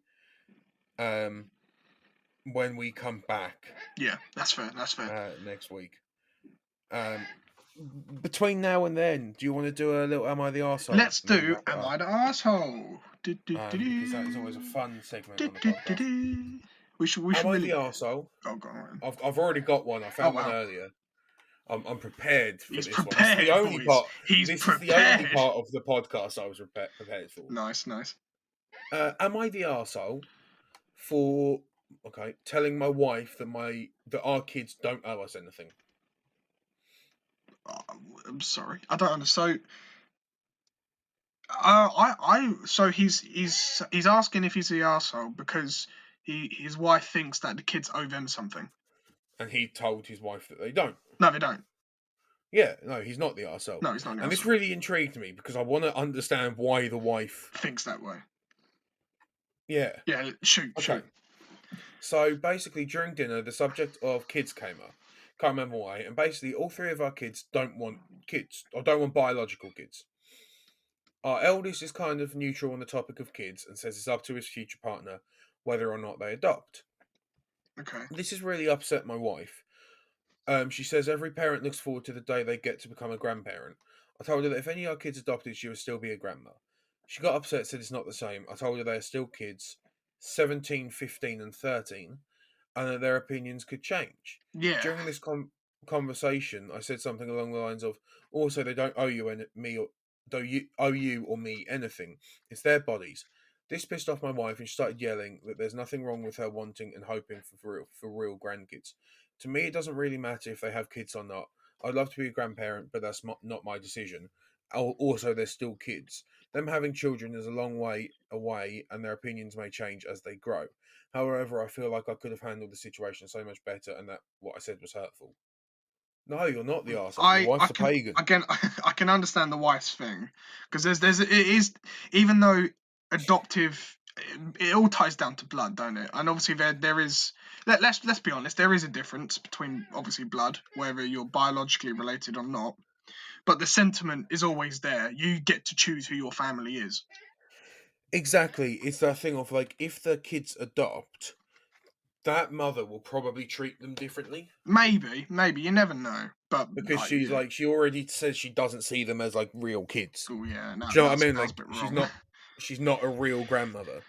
S1: When we come back.
S2: Yeah, that's fair.
S1: Next week. Between now and then, do you want to do a little "Am I the Arsehole"?
S2: Let's do "Am I the Arsehole?"
S1: Because that is always a fun segment on the podcast.
S2: We should
S1: Am I
S2: really...
S1: the Arsehole?
S2: Oh, go on.
S1: I've already got one. I found one earlier. I'm prepared for
S2: He's
S1: this
S2: prepared,
S1: one. This is the only
S2: boys.
S1: part.
S2: He's
S1: this
S2: prepared.
S1: is the only part of the podcast I was prepared for.
S2: Nice.
S1: Am I the arsehole for telling my wife that our kids don't owe us anything?
S2: I'm sorry, I don't understand. So he's asking if he's the arsehole because his wife thinks that the kids owe them something.
S1: And he told his wife that they don't.
S2: No, they don't.
S1: Yeah, no, he's not the arsehole.
S2: No, he's not the
S1: And this
S2: arsehole.
S1: really intrigued me because I want to understand why the wife.
S2: Thinks that way.
S1: Yeah.
S2: Yeah, shoot.
S1: Okay. So basically, during dinner, the subject of kids came up. Can't remember why. And basically, all three of our kids don't want kids or don't want biological kids. Our eldest is kind of neutral on the topic of kids and says it's up to his future partner whether or not they adopt.
S2: Okay.
S1: This has really upset my wife. She says every parent looks forward to the day they get to become a grandparent. I told her that if any of our kids adopted, she would still be a grandma. She got upset, said it's not the same. I told her they are still kids, 17, 15, and 13, and that their opinions could change.
S2: Yeah.
S1: During this conversation, I said something along the lines of, "Also, they don't owe you or me anything. It's their bodies." This pissed off my wife, and she started yelling that there's nothing wrong with her wanting and hoping for real grandkids. To me, it doesn't really matter if they have kids or not. I'd love to be a grandparent, but that's not my decision. Also, they're still kids. Them having children is a long way away, and their opinions may change as they grow. However, I feel like I could have handled the situation so much better, and that what I said was hurtful. No, you're not the arsehole. Your
S2: I
S1: wife's a
S2: can
S1: pagan.
S2: again I can understand the wife's thing because there's it is, even though adoptive, it all ties down to blood, don't it? And obviously there is, let's be honest, there is a difference between obviously blood, whether you're biologically related or not, but the sentiment is always there. You get to choose who your family is.
S1: Exactly. It's that thing of like, if the kids adopt, that mother will probably treat them differently
S2: Maybe you never know, but
S1: because she's
S2: yeah.
S1: like, she already says she doesn't see them as like real kids.
S2: Oh yeah, no,
S1: Do you know what I mean?
S2: that's a
S1: Like,
S2: bit
S1: she's
S2: wrong.
S1: not, she's not a real grandmother.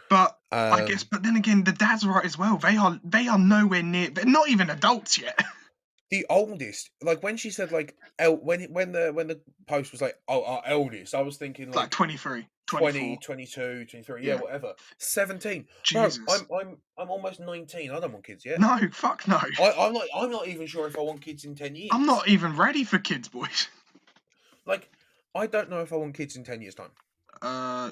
S2: But I guess,
S1: Um,
S2: but then again, the dad's right as well. They are nowhere near. They're not even adults yet.
S1: the oldest, like when she said like, when the post was like, oh, our eldest, I was thinking
S2: Like
S1: like
S2: 23,
S1: 20,
S2: 24.
S1: 22, 23, yeah,
S2: Yeah.
S1: whatever. 17. Bro,
S2: Jesus.
S1: I'm almost 19. I don't want kids yet.
S2: No, fuck no.
S1: I'm not even sure if I want kids in 10
S2: I'm
S1: years.
S2: not even ready for kids, boys.
S1: Like, I don't know if I want kids in 10 years' time.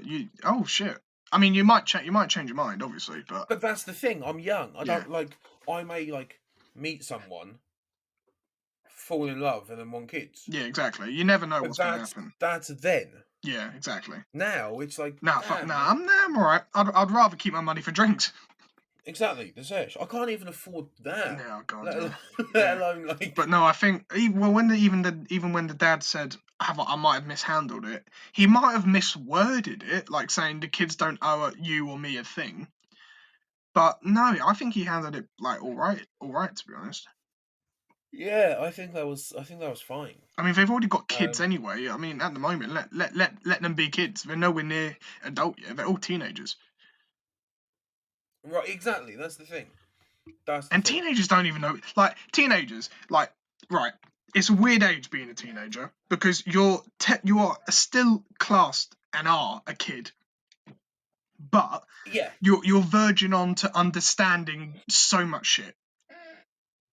S2: You. Oh shit. I mean, you might change. You might change your mind, obviously, but
S1: But that's the thing. I'm young. I
S2: yeah,
S1: don't like. I may like meet someone, fall in love, and then want kids.
S2: yeah, exactly. You never know
S1: But
S2: what's gonna
S1: that's
S2: happen.
S1: that's then.
S2: Yeah, exactly.
S1: Now it's like,
S2: Nah, fuck.
S1: damn,
S2: Nah,
S1: man.
S2: I'm alright. I'd rather keep my money for drinks.
S1: Exactly, the sesh. I can't even afford that.
S2: Yeah, oh god,
S1: Let
S2: yeah,
S1: alone, let
S2: yeah.
S1: alone like.
S2: But no, I think well, even when the dad said I might have mishandled it, he might have misworded it, like saying the kids don't owe you or me a thing. But no, I think he handled it like all right to be honest.
S1: Yeah, I think that was fine.
S2: I mean, they've already got kids
S1: Um,
S2: anyway. I mean, at the moment, let them be kids. They're nowhere near adult yet. They're all teenagers,
S1: right, exactly. That's the thing. That's the
S2: and
S1: thing.
S2: teenagers don't even know. Like teenagers, like right. It's a weird age being a teenager because you are still classed and are a kid, but
S1: Yeah,
S2: you're verging on to understanding so much shit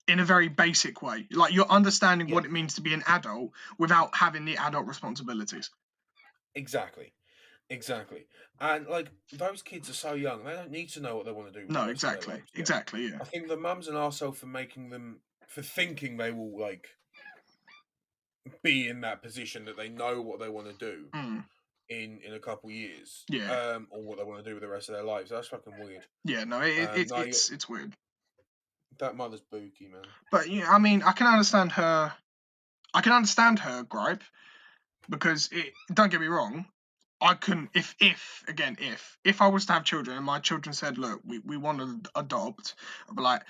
S2: in a very basic way. Like you're understanding
S1: yeah,
S2: what it means to be an adult without having the adult responsibilities.
S1: exactly. Exactly. And like those kids are so young, they don't need to know what they want to do with the
S2: No,
S1: rest of their
S2: exactly,
S1: lives yet.
S2: exactly, yeah.
S1: I think the mum's an arsehole for making them for thinking they will like be in that position that they know what they want to do
S2: Mm,
S1: in a couple years.
S2: yeah,
S1: Or what they want to do with the rest of their lives. That's fucking weird.
S2: yeah. No,
S1: No,
S2: it's weird.
S1: that mother's booky, man.
S2: But yeah, I mean, I can understand her. I can understand her gripe because don't get me wrong. I couldn't if again if I was to have children and my children said, look, we want to adopt, I'd be like,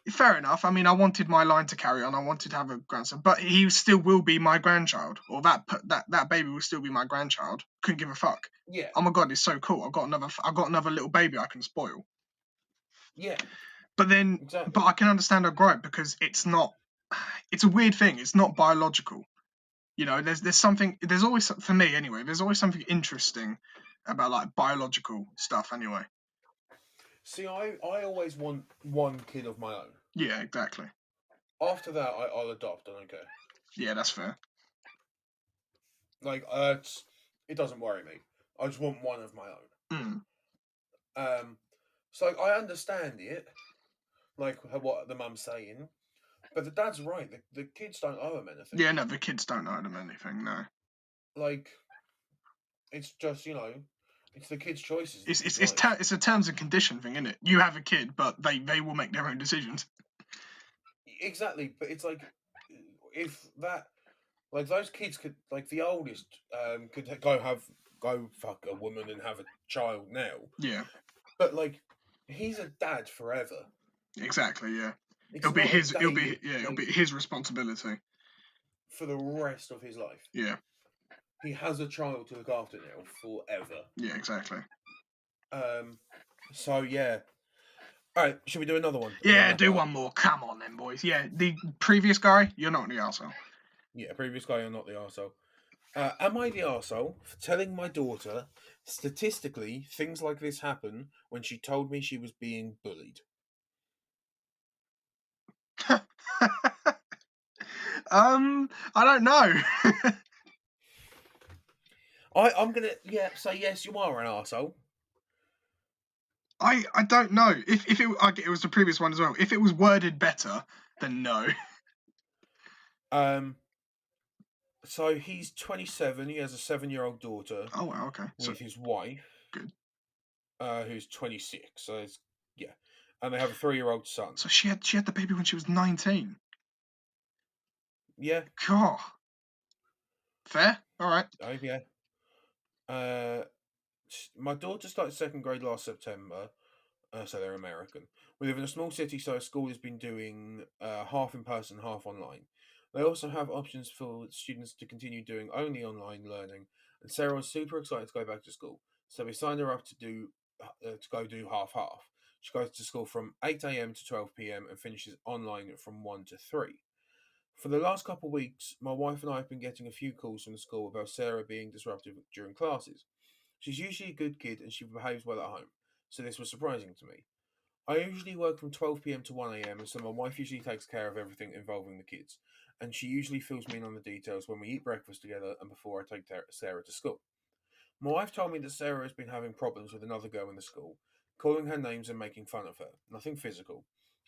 S2: fair enough. I mean, I wanted my line to carry on. I wanted to have a grandson, but he still will be my grandchild, or that baby will still be my grandchild. Couldn't give a fuck.
S1: Yeah,
S2: Oh my god, it's so cool. I got another little baby I can spoil.
S1: yeah,
S2: But
S1: exactly.
S2: I can understand her gripe because it's not. It's a weird thing. It's not biological. There's something. There's always for me anyway. There's always something interesting about like biological stuff anyway.
S1: See, I always want one kid of my own.
S2: Yeah, exactly.
S1: After that, I'll adopt. I don't care.
S2: Yeah, that's fair.
S1: Like, it doesn't worry me. I just want one of my own.
S2: Mm.
S1: So I understand it, like what the mum's saying, but the dad's right. The kids don't owe him anything.
S2: Yeah, no, the kids don't owe them anything. No,
S1: Like, it's just it's the kid's choices in
S2: it's
S1: his
S2: it's it's,
S1: life.
S2: it's a terms and condition thing, isn't it? You have a kid, but they will make their own decisions.
S1: Exactly, but it's like if that like those kids could like the oldest could go fuck a woman and have a child now,
S2: Yeah,
S1: but like he's a dad forever.
S2: exactly. Yeah,
S1: It's not a
S2: it'll
S1: like
S2: be his responsibility.
S1: for the rest of his life.
S2: Yeah,
S1: He has a child to look after now forever.
S2: yeah, exactly.
S1: Um, so yeah. All right, should we do another one and then
S2: Yeah,
S1: wrap it
S2: do
S1: up?
S2: one more. Come on, then, boys. Yeah, the previous guy, you're not the arsehole.
S1: Yeah, previous guy or not the arsehole. Am I the arsehole for telling my daughter statistically things like this happen when she told me she was being bullied?
S2: I don't know.
S1: I'm gonna say yes. You are an arsehole.
S2: I don't know if it it was the previous one as well. If it was worded better, then no.
S1: Um, so he's 27. He has a 7-year-old daughter
S2: Oh wow, okay. So
S1: with his wife,
S2: good.
S1: who's 26. So it's yeah, and they have a 3-year-old son.
S2: So she had the baby when she was 19.
S1: Yeah,
S2: God. Fair. All right.
S1: oh yeah. Uh, my daughter started second grade last September. So they're American. We live in a small city, so our school has been doing half in person, half online. They also have options for students to continue doing only online learning. And Sarah was super excited to go back to school, so we signed her up to go do half half. She goes to school from 8 a.m. to 12 p.m. and finishes online from 1 to 3. For the last couple of weeks, my wife and I have been getting a few calls from the school about Sarah being disruptive during classes. She's usually a good kid and she behaves well at home, so this was surprising to me. I usually work from 12 p.m. to 1 a.m., and so my wife usually takes care of everything involving the kids. And she usually fills me in on the details when we eat breakfast together and before I take Sarah to school. My wife told me that Sarah has been having problems with another girl in the school, calling her names and making fun of her. Nothing physical.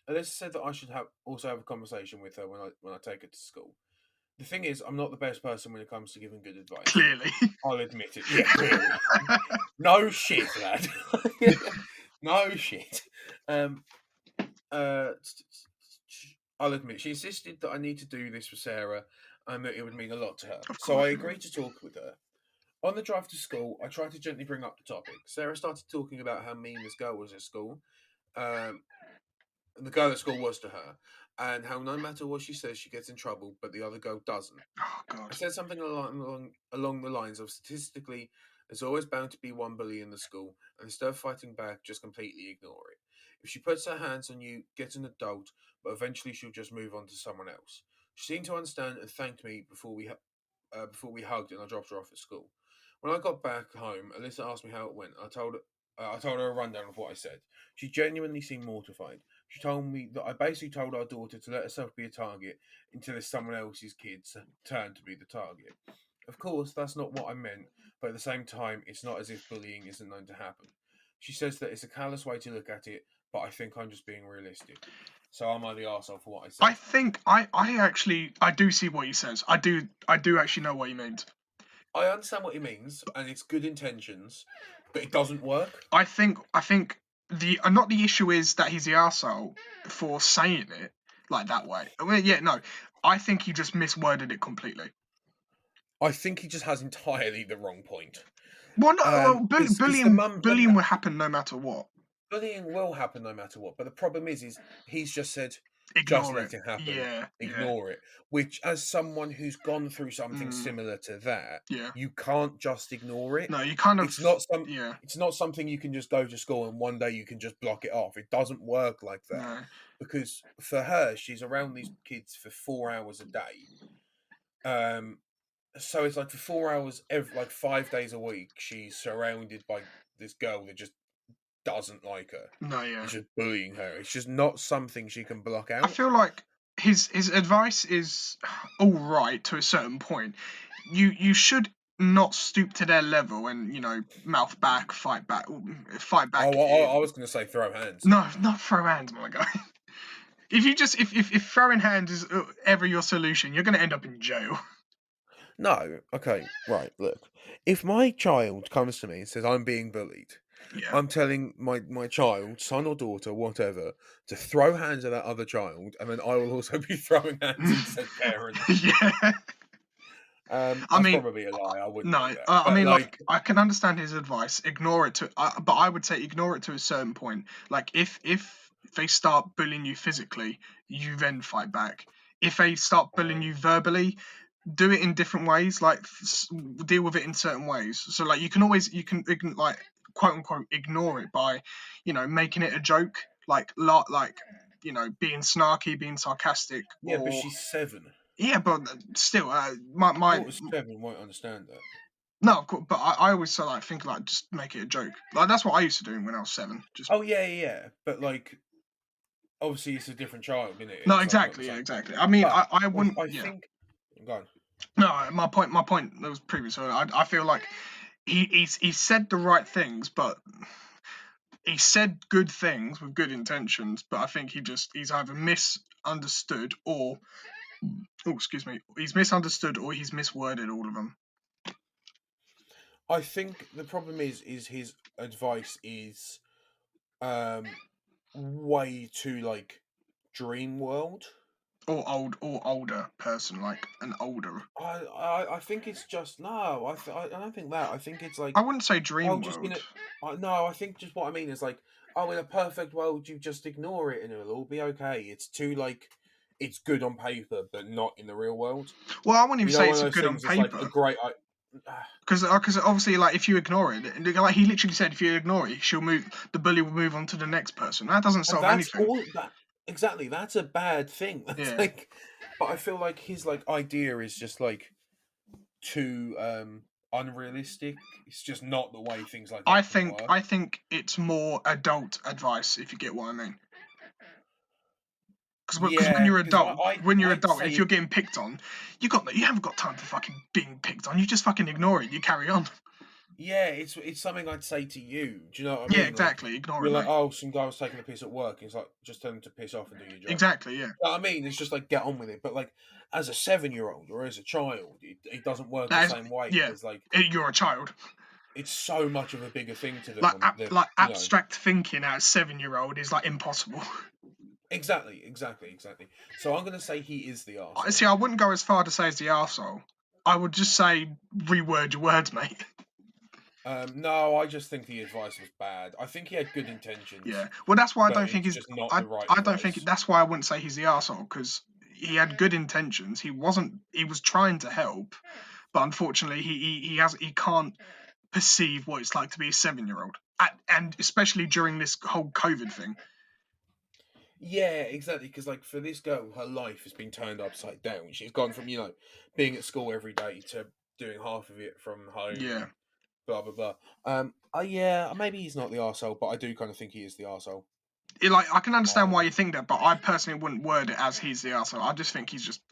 S1: Alyssa said that I should also have a conversation with her when I take her to school. The thing is, I'm not the best person when it comes to giving good advice.
S2: Clearly.
S1: I'll admit it. Yeah, clearly. No shit, lad. No shit. Um, uh, I'll admit, she insisted that I need to do this for Sarah and that it would mean a lot to her.
S2: Of
S1: So
S2: course,
S1: I
S2: yeah.
S1: agreed to talk with her. On the drive to school, I tried to gently bring up the topic. Sarah started talking about how mean this girl was at school, um, the girl at school was to her, and how no matter what she says, she gets in trouble, but the other girl doesn't.
S2: Oh
S1: I
S2: God.
S1: said something along the lines of statistically, there's always bound to be one bully in the school, and instead of fighting back, just completely ignore it. If she puts her hands on you, get an adult, but eventually she'll just move on to someone else. She seemed to understand and thanked me before we hugged and I dropped her off at school. When I got back home, Alyssa asked me how it went. I told her a rundown of what I said. She genuinely seemed mortified. She told me that I basically told our daughter to let herself be a target until it's someone else's kid's turn to be the target. Of course, that's not what I meant, but at the same time, it's not as if bullying isn't known to happen. She says that it's a callous way to look at it, but I think I'm just being realistic. So am I the arsehole for what I
S2: I
S1: said?
S2: think I actually I do see what he says. I do actually know what he means.
S1: I understand what he means, and it's good intentions, but it doesn't work.
S2: I think the not the issue is that he's the arsehole for saying it like that way. I mean, yeah, no. I think he just misworded it completely.
S1: I think he just has entirely the wrong point.
S2: Well, no, well,
S1: Because
S2: bullying will happen no matter what.
S1: bullying will happen no matter what. But the problem is he's just said, just
S2: Ignore it.
S1: let it happen,
S2: Yeah, yeah.
S1: ignore it. Which, as someone who's gone through something
S2: Mm,
S1: similar to that,
S2: yeah.
S1: you can't just ignore it.
S2: No, you kind of
S1: It's not some.
S2: yeah.
S1: It's not something you can just go to school and one day you can just block it off. It doesn't work like that.
S2: No.
S1: Because for her, she's around these kids for 4 hours a day. So it's like for 4 hours, like 5 days a week, she's surrounded by this girl that just doesn't like her.
S2: No, yeah.
S1: It's just bullying her. It's just not something she can block
S2: I
S1: out.
S2: feel like his advice is all right to a certain point. You should not stoop to their level and mouth back, fight back, fight back.
S1: I was going to say throw hands.
S2: No, not throw hands, my guy. If you just if throwing hands is ever your solution, you're going to end up in jail.
S1: No, okay, right. Look, if my child comes to me and says I'm being bullied,
S2: Yeah.
S1: I'm telling my child, son or daughter, whatever, to throw hands at that other child, and then I will also be throwing hands at said parent.
S2: Yeah. I
S1: That's
S2: mean,
S1: probably a lie. I wouldn't
S2: no.
S1: do that.
S2: I
S1: But
S2: mean,
S1: like,
S2: like, I can understand his advice. Ignore it but I would say ignore it to a certain point. Like, if they start bullying you physically, you then fight back. If they start bullying you verbally, do it in different ways. Like, deal with it in certain ways. So, like, you can like quote unquote ignore it by, making it a joke. Like, being snarky, being sarcastic,
S1: yeah, but
S2: or
S1: she's 7.
S2: yeah, but still,
S1: Daughter's 7 won't understand that.
S2: no, of course, but I always sort of like think like just make it a joke. Like that's what I used to do when I was 7. Just
S1: Oh yeah. But like, obviously, it's a different child, isn't it?
S2: no,
S1: It's like not the
S2: exactly, yeah,
S1: same thing.
S2: exactly. I mean,
S1: But
S2: I wouldn't,
S1: I
S2: yeah.
S1: think. Go on.
S2: No, my point that was previous. So I feel like he said the right things, but he said good things with good intentions. But I think he's either misunderstood or excuse me, he's misunderstood or he's misworded all of them.
S1: I think the problem is his advice is way too like dream world.
S2: Or older person, like an older.
S1: I think it's just no. I don't think that. I think it's
S2: I
S1: like
S2: wouldn't say dream
S1: oh, just in
S2: world.
S1: a no. I think just what I mean is like oh, in a perfect world, you just ignore it and it'll all be okay. It's too like it's good on paper, but not in the real world.
S2: Well, I wouldn't even
S1: You know,
S2: say
S1: one of
S2: it's
S1: those
S2: good on
S1: things. It's like a
S2: paper.
S1: great.
S2: Because obviously, like if you ignore it, like he literally said, if you ignore it, the bully will move on to the next person. That doesn't
S1: And
S2: solve
S1: that's
S2: anything.
S1: all that exactly. That's a bad thing. That's
S2: Yeah,
S1: like, but I feel like his like idea is just like too unrealistic. It's just not the way things like
S2: I
S1: that can
S2: think
S1: work.
S2: I think it's more adult advice, if you get what I mean. Because
S1: Yeah, because
S2: when you're
S1: I'd
S2: adult,
S1: say
S2: if you're getting picked on, you haven't got time for fucking being picked on. You just fucking ignore it. You carry on.
S1: yeah, it's something I'd say to you. Do you know what I
S2: Yeah,
S1: mean? Like
S2: exactly. Ignore it,
S1: you're like,
S2: mate.
S1: oh, some guy was taking a piss at work. It's like just tell him to piss off and do your job.
S2: Exactly. Yeah.
S1: You know what I mean? It's just like get on with it. But like as a 7-year-old or as a child, it doesn't work the
S2: That is.
S1: same way
S2: Yeah.
S1: because like
S2: You're a child.
S1: it's so much of a bigger thing to them
S2: Like
S1: when they're
S2: like
S1: you know
S2: abstract thinking at a 7-year-old is like impossible.
S1: exactly. So I'm gonna say he is the
S2: See,
S1: arsehole.
S2: I wouldn't go as far to say as the arsehole. I would just say reword your words, mate.
S1: No, I just think the advice was bad. I think he had good
S2: Yeah.
S1: intentions,
S2: Well, that's why I
S1: but
S2: don't think
S1: it's
S2: he's.
S1: just not
S2: I
S1: the right
S2: I don't think
S1: advice.
S2: that's why I wouldn't say he's the arsehole because he had good intentions. He wasn't. He was trying to help, but unfortunately, he can't perceive what it's like to be a 7-year-old, and especially during this whole COVID thing.
S1: Yeah, exactly. Because like for this girl, her life has been turned upside down. She's gone from being at school every day to doing half of it from home
S2: Yeah.
S1: and blah blah blah. Yeah, maybe he's not the arsehole, but I do kind of think he is the arsehole.
S2: Like I can understand why
S1: Um,
S2: you think that, but I personally wouldn't word it as he's the arsehole. I just think he's just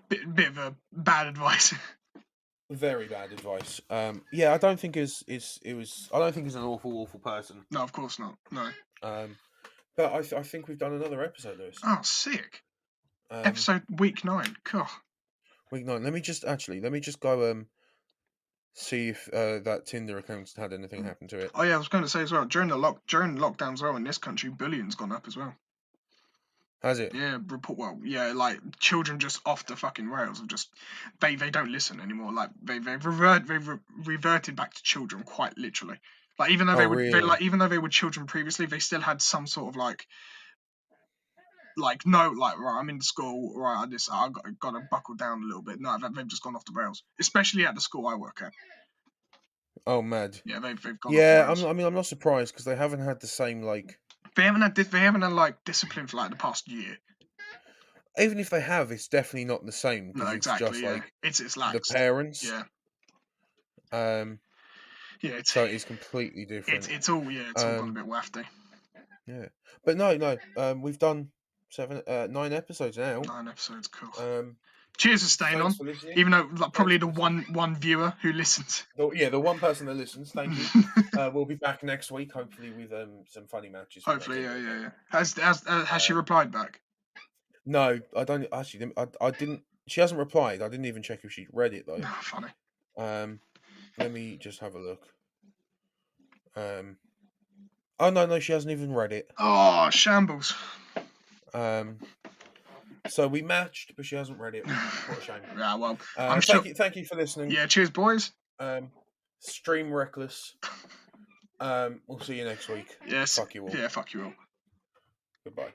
S2: bit of a bad advice.
S1: very bad advice. Yeah, I don't think it was. I don't think he's an awful person.
S2: No, of course not. No.
S1: Um, but I think we've done another episode of this.
S2: Oh, sick.
S1: Um,
S2: Episode week 9. Cool.
S1: week 9. Let me just go see if that Tinder account had anything happen to it.
S2: Oh yeah, I was going to say as well. During lockdown as well in this country, bullying's gone up as well.
S1: Has it?
S2: Yeah, yeah, like children just off the fucking rails of just they don't listen anymore. Like they've reverted back to children quite literally. Like even though
S1: Oh, really?
S2: even though they were children previously, they still had some sort of like no, like right, I'm in school, right, I got to buckle down a little bit. No, they've just gone off the rails, especially at the school I work at.
S1: Oh, mad.
S2: Yeah, they've gone off the
S1: Yeah,
S2: rails.
S1: I mean, I'm not surprised because they haven't had the same like.
S2: They haven't had like discipline for like the past year.
S1: Even if they have, it's definitely not the same
S2: No,
S1: because it's
S2: exactly.
S1: just
S2: Yeah,
S1: like
S2: it's
S1: the
S2: lax.
S1: parents.
S2: Yeah,
S1: Um,
S2: yeah.
S1: so it's completely different.
S2: It's all gone a
S1: Um,
S2: bit wafty.
S1: yeah, but no. We've done 9 episodes now.
S2: 9 episodes, cool.
S1: Um,
S2: Cheers for staying
S1: Thanks
S2: on,
S1: for listening.
S2: even though like, probably
S1: For
S2: the
S1: listening.
S2: one viewer who listens.
S1: The one person that listens. Thank you. We'll be back next week, hopefully with some funny matches from our
S2: Hopefully,
S1: Tinder
S2: yeah.
S1: account.
S2: Has she replied back?
S1: No, I don't actually. I didn't. She hasn't replied. I didn't even check if she'd read it though.
S2: Funny.
S1: Let me just have a look. Oh no, she hasn't even read it.
S2: Oh, shambles.
S1: So we matched, but she hasn't read it. What a shame.
S2: Yeah, well, I'm sure.
S1: Thank you for listening.
S2: Yeah, cheers, boys.
S1: Stream reckless. We'll see you next week.
S2: Yes.
S1: Fuck you all.
S2: Yeah, fuck you all.
S1: Goodbye.